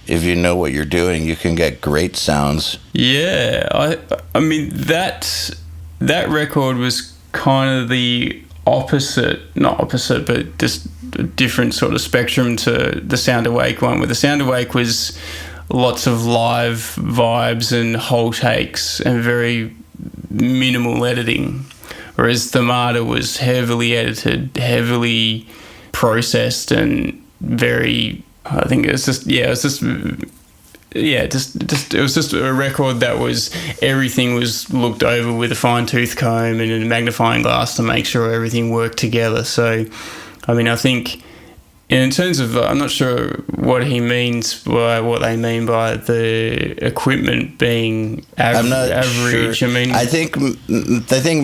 if you know what you're doing, you can get great sounds. Yeah, I mean, that record was kind of the not opposite, but just a different sort of spectrum to the Sound Awake one, where the Sound Awake was lots of live vibes and whole takes and very minimal editing, whereas Themata was heavily edited, heavily processed, and very, I think it was just a record that was, everything was looked over with a fine-tooth comb and a magnifying glass to make sure everything worked together. So I mean, I think in terms of, I'm not sure what he means by what they mean by the equipment being average. Sure. I mean, I think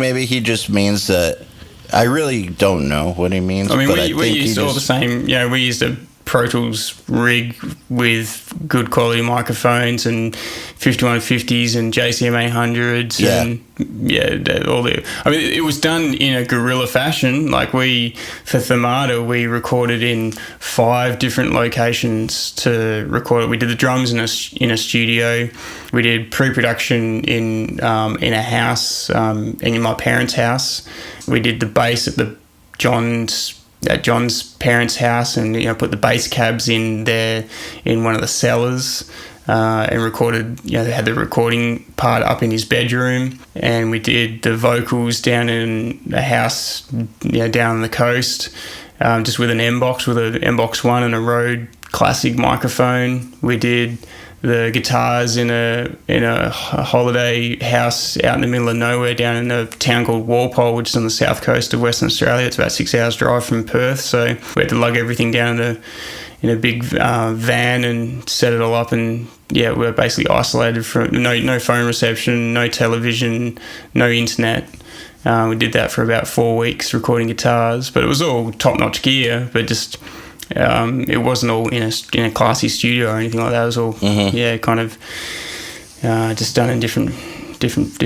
maybe he just means that. I really don't know what he means. I mean, but we used all the same. We used a Pro Tools rig with good quality microphones and 5150s and JCM 800s and all the. I mean, it was done in a guerrilla fashion. Like for Themata, we recorded in 5 different locations to record it. We did the drums in a studio. We did pre-production in a house, in my parents' house. We did the bass at John's parents' house, and put the bass cabs in there in one of the cellars, and recorded. They had the recording part up in his bedroom, and we did the vocals down in a house, down on the coast, just with an M-Box, with an M-Box 1 and a Rode Classic microphone. We did the guitars in a holiday house out in the middle of nowhere down in a town called Walpole, which is on the south coast of Western Australia. It's about 6 hours drive from Perth, so we had to lug everything down in a big van and set it all up, and we were basically isolated from no phone reception, no television, no internet. We did that for about 4 weeks recording guitars, but it was all top-notch gear, but just it wasn't all in a classy studio or anything like that. It was all kind of just done in different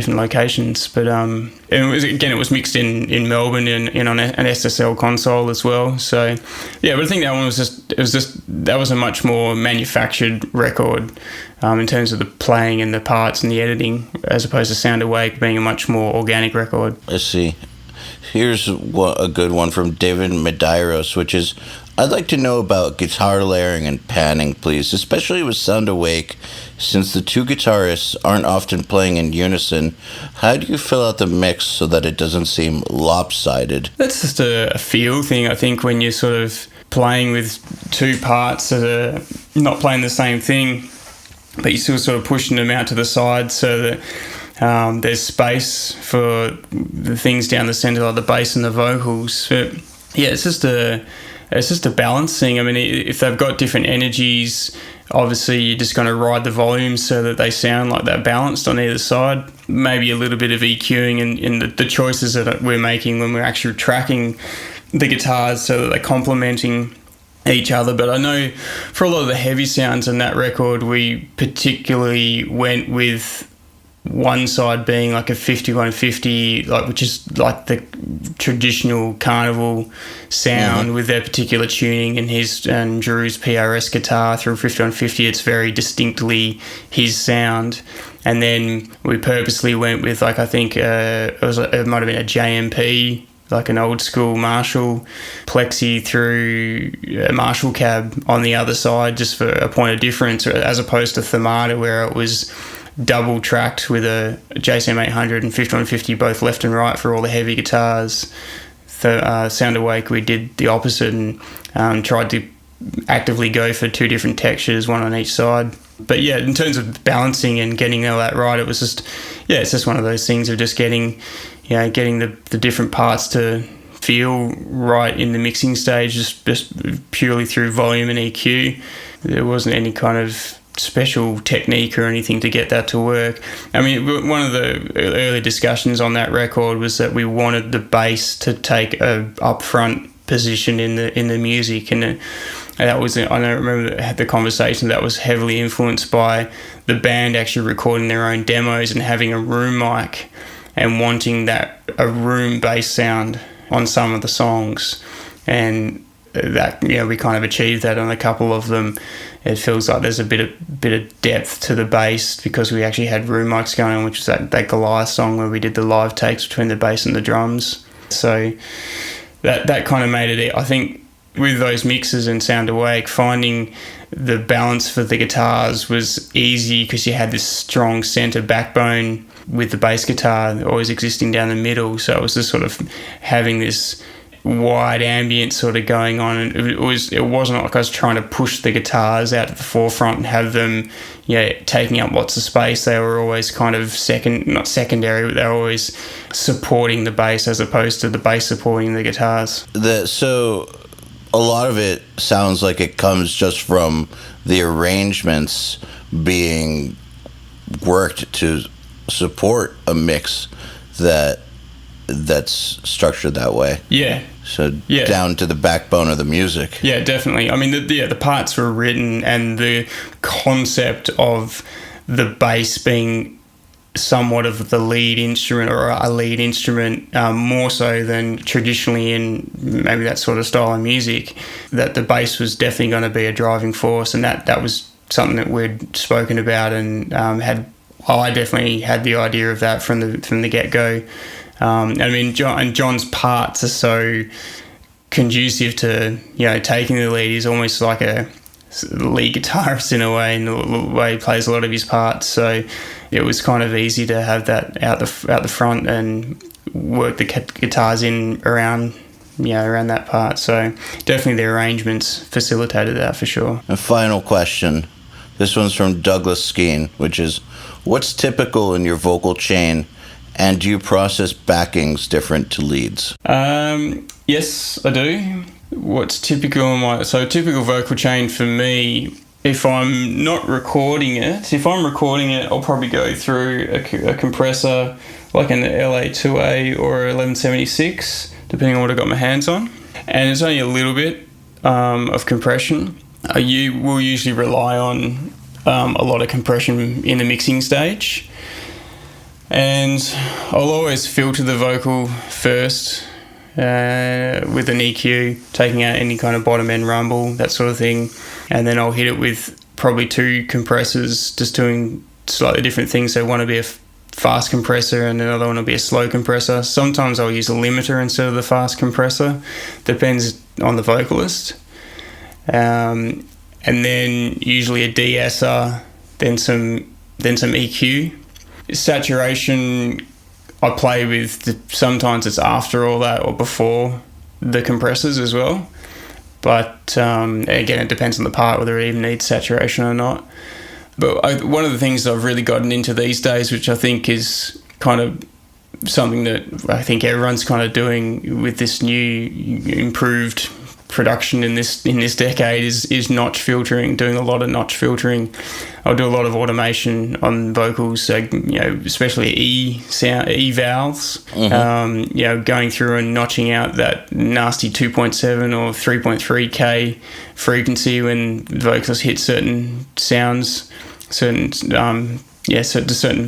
locations. But it was mixed in Melbourne and on an SSL console as well. So but I think that one that was a much more manufactured record in terms of the playing and the parts and the editing, as opposed to Sound Awake being a much more organic record. I see. Here's a good one from David Medeiros, which is, I'd like to know about guitar layering and panning, please, especially with Sound Awake. Since the 2 guitarists aren't often playing in unison, how do you fill out the mix so that it doesn't seem lopsided? That's just a feel thing, I think, when you're sort of playing with 2 parts that are not playing the same thing, but you're still sort of pushing them out to the side so that there's space for the things down the centre, like the bass and the vocals. But it's just a balancing. I mean, if they've got different energies, obviously you're just going to ride the volume so that they sound like they're balanced on either side. Maybe a little bit of EQing in the choices that we're making when we're actually tracking the guitars so that they're complementing each other. But I know for a lot of the heavy sounds on that record, we particularly went with one side being like a 5150, which is like the traditional Karnivool sound with their particular tuning, and Drew's PRS guitar through 5150. It's very distinctly his sound. And then we purposely went with, I think it might have been a JMP like an old school Marshall plexi through a Marshall cab on the other side, just for a point of difference, as opposed to Thermata, where it was double tracked with a JCM 800 and 5150 both left and right for all the heavy guitars. Sound Awake, we did the opposite and tried to actively go for two different textures, one on each side. But yeah, in terms of balancing and getting all that right, it was just, it's just one of those things of just getting the different parts to feel right in the mixing stage, just purely through volume and EQ. There wasn't any kind of special technique or anything to get that to work. I mean, one of the early discussions on that record was that we wanted the bass to take a upfront position in the music, and that was, I remember I had the conversation that was heavily influenced by the band actually recording their own demos and having a room mic and wanting a room bass sound on some of the songs, and that we kind of achieved that on a couple of them. It feels like there's a bit of depth to the bass because we actually had room mics going on, which was that Goliath song where we did the live takes between the bass and the drums. So that kind of made it, I think, with those mixes and Sound Awake, finding the balance for the guitars was easy because you had this strong center backbone with the bass guitar always existing down the middle. So it was just sort of having this wide ambient sort of going on, and it wasn't like I was trying to push the guitars out to the forefront and have them taking up lots of space. They were always kind of not secondary, but they were always supporting the bass as opposed to the bass supporting the guitars. So a lot of it sounds like it comes just from the arrangements being worked to support a mix that's structured that way. Yeah. So down to the backbone of the music. Yeah, definitely. I mean, the parts were written, and the concept of the bass being somewhat of the lead instrument, or a lead instrument, more so than traditionally in maybe that sort of style of music, that the bass was definitely going to be a driving force, and that was something that we'd spoken about and I definitely had the idea of that from the get-go. I mean, John's parts are so conducive to taking the lead. He's almost like a lead guitarist in a way, in the way he plays a lot of his parts. So it was kind of easy to have that out the front and work the guitars in around that part. So definitely the arrangements facilitated that for sure. A final question. This one's from Douglas Skeen, which is, what's typical in your vocal chain? And do you process backings different to leads? Yes, I do. What's typical typical vocal chain for me, if I'm not recording it, I'll probably go through a compressor like an LA2A or 1176, depending on what I've got my hands on. And it's only a little bit of compression. You will usually rely on a lot of compression in the mixing stage. And I'll always filter the vocal first with an EQ, taking out any kind of bottom end rumble, that sort of thing. And then I'll hit it with probably two compressors, just doing slightly different things. So one will be a fast compressor and another one will be a slow compressor. Sometimes I'll use a limiter instead of the fast compressor. Depends on the vocalist. And then usually a de-esser, then some EQ. Saturation I play with, sometimes it's after all that or before the compressors as well, but again, it depends on the part whether it even needs saturation or not. But one of the things I've really gotten into these days, which I think is kind of something that I think everyone's kind of doing with this new improved production in this decade, is notch filtering, doing a lot of notch filtering. I'll do a lot of automation on vocals, so especially E vowels, going through and notching out that nasty 2.7 or 3.3K frequency when vocalists hit certain sounds, certain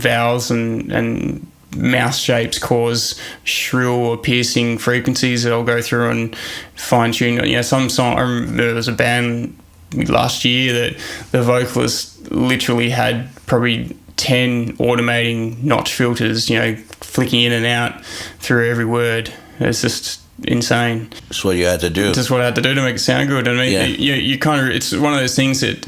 vowels and mouth shapes cause shrill or piercing frequencies that I'll go through and fine tune. Some song, I remember there was a band last year that the vocalist literally had probably 10 automating notch filters, flicking in and out through every word. It's just insane. That's what you had to do. Just what I had to do to make it sound good. I mean, you kind of, it's one of those things that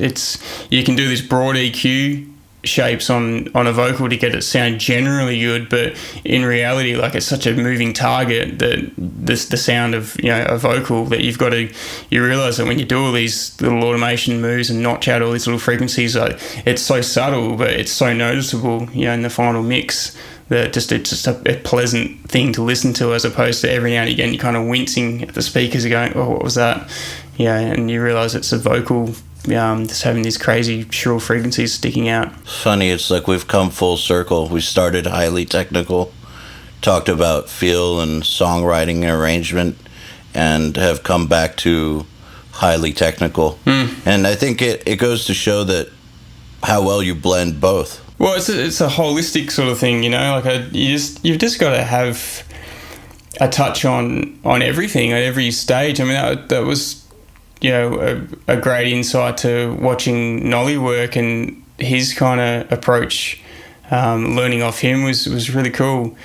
you can do this broad EQ shapes on a vocal to get it sound generally good, but in reality, like, it's such a moving target that the sound of, you know, a vocal, that you realize that when you do all these little automation moves and notch out all these little frequencies, like, it's so subtle, but it's so noticeable, you know, in the final mix, that it's just a pleasant thing to listen to, as opposed to every now and again you're kind of wincing at the speakers, going, oh, what was that? Yeah, and you realize it's a vocal just having these crazy shrill frequencies sticking out. Funny, it's like we've come full circle. We started highly technical, talked about feel and songwriting and arrangement, and have come back to highly technical. And I think it goes to show that how well you blend both. Well, it's a holistic sort of thing, you know. Like, you've just got to have a touch on everything at every stage. I mean, that was, you know, a great insight to watching Nolly work, and his kind of approach. Learning off him was really cool,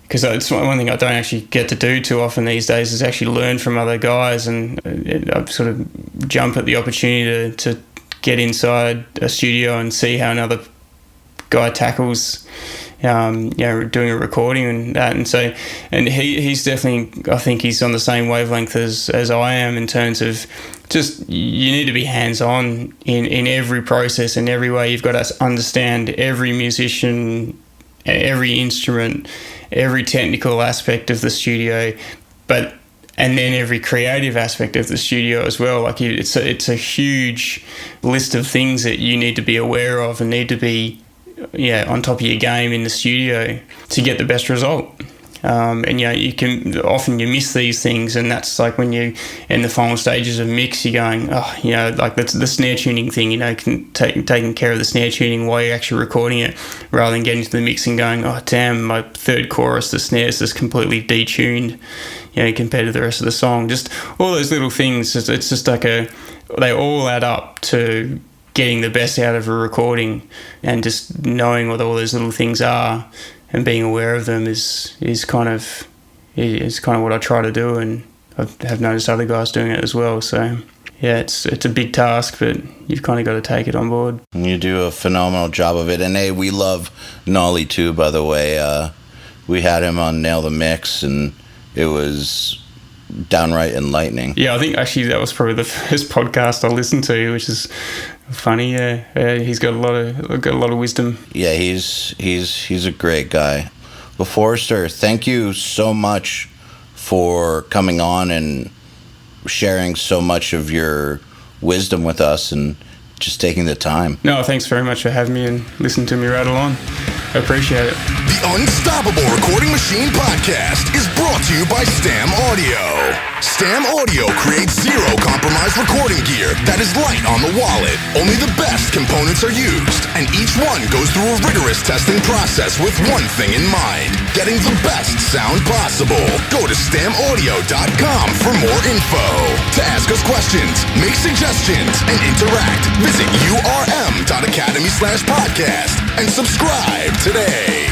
because it's one thing I don't actually get to do too often these days, is actually learn from other guys, and I sort of jump at the opportunity to get inside a studio and see how another guy tackles, you know, doing a recording and that. And so, and he's definitely, I think he's on the same wavelength as I am, in terms of just, you need to be hands-on in every process, in every way. You've got to understand every musician, every instrument, every technical aspect of the studio, and then every creative aspect of the studio as well. Like, it's a huge list of things that you need to be aware of and need to be on top of your game in the studio to get the best result. And you can often miss these things, and that's like when you in the final stages of mix, you're going, like that's the snare tuning thing, taking care of the snare tuning while you're actually recording it, rather than getting to the mix and going, oh damn, my third chorus, the snare's just completely detuned, compared to the rest of the song. Just all those little things, it's just like they all add up to getting the best out of a recording, and just knowing what all those little things are and being aware of them is kind of what I try to do, and I have noticed other guys doing it as well. So yeah, it's a big task, but you've kind of got to take it on board. You do a phenomenal job of it, and hey, we love Nolly too, by the way. We had him on Nail the Mix, and it was downright enlightening. Yeah, I think actually that was probably the first podcast I listened to, which is funny. Yeah, he's got a lot of wisdom. Yeah, he's a great guy. Well, Forrester, thank you so much for coming on and sharing so much of your wisdom with us, and just taking the time. No, thanks very much for having me and listening to me rattle on. I appreciate it. The Unstoppable Recording Machine Podcast is brought to you by Stam Audio. Stam Audio creates zero compromise recording gear that is light on the wallet. Only the best components are used, and each one goes through a rigorous testing process with one thing in mind: getting the best sound possible. Go to stamaudio.com for more info. To ask us questions, make suggestions, and interact, visit urm.academy/podcast and subscribe today.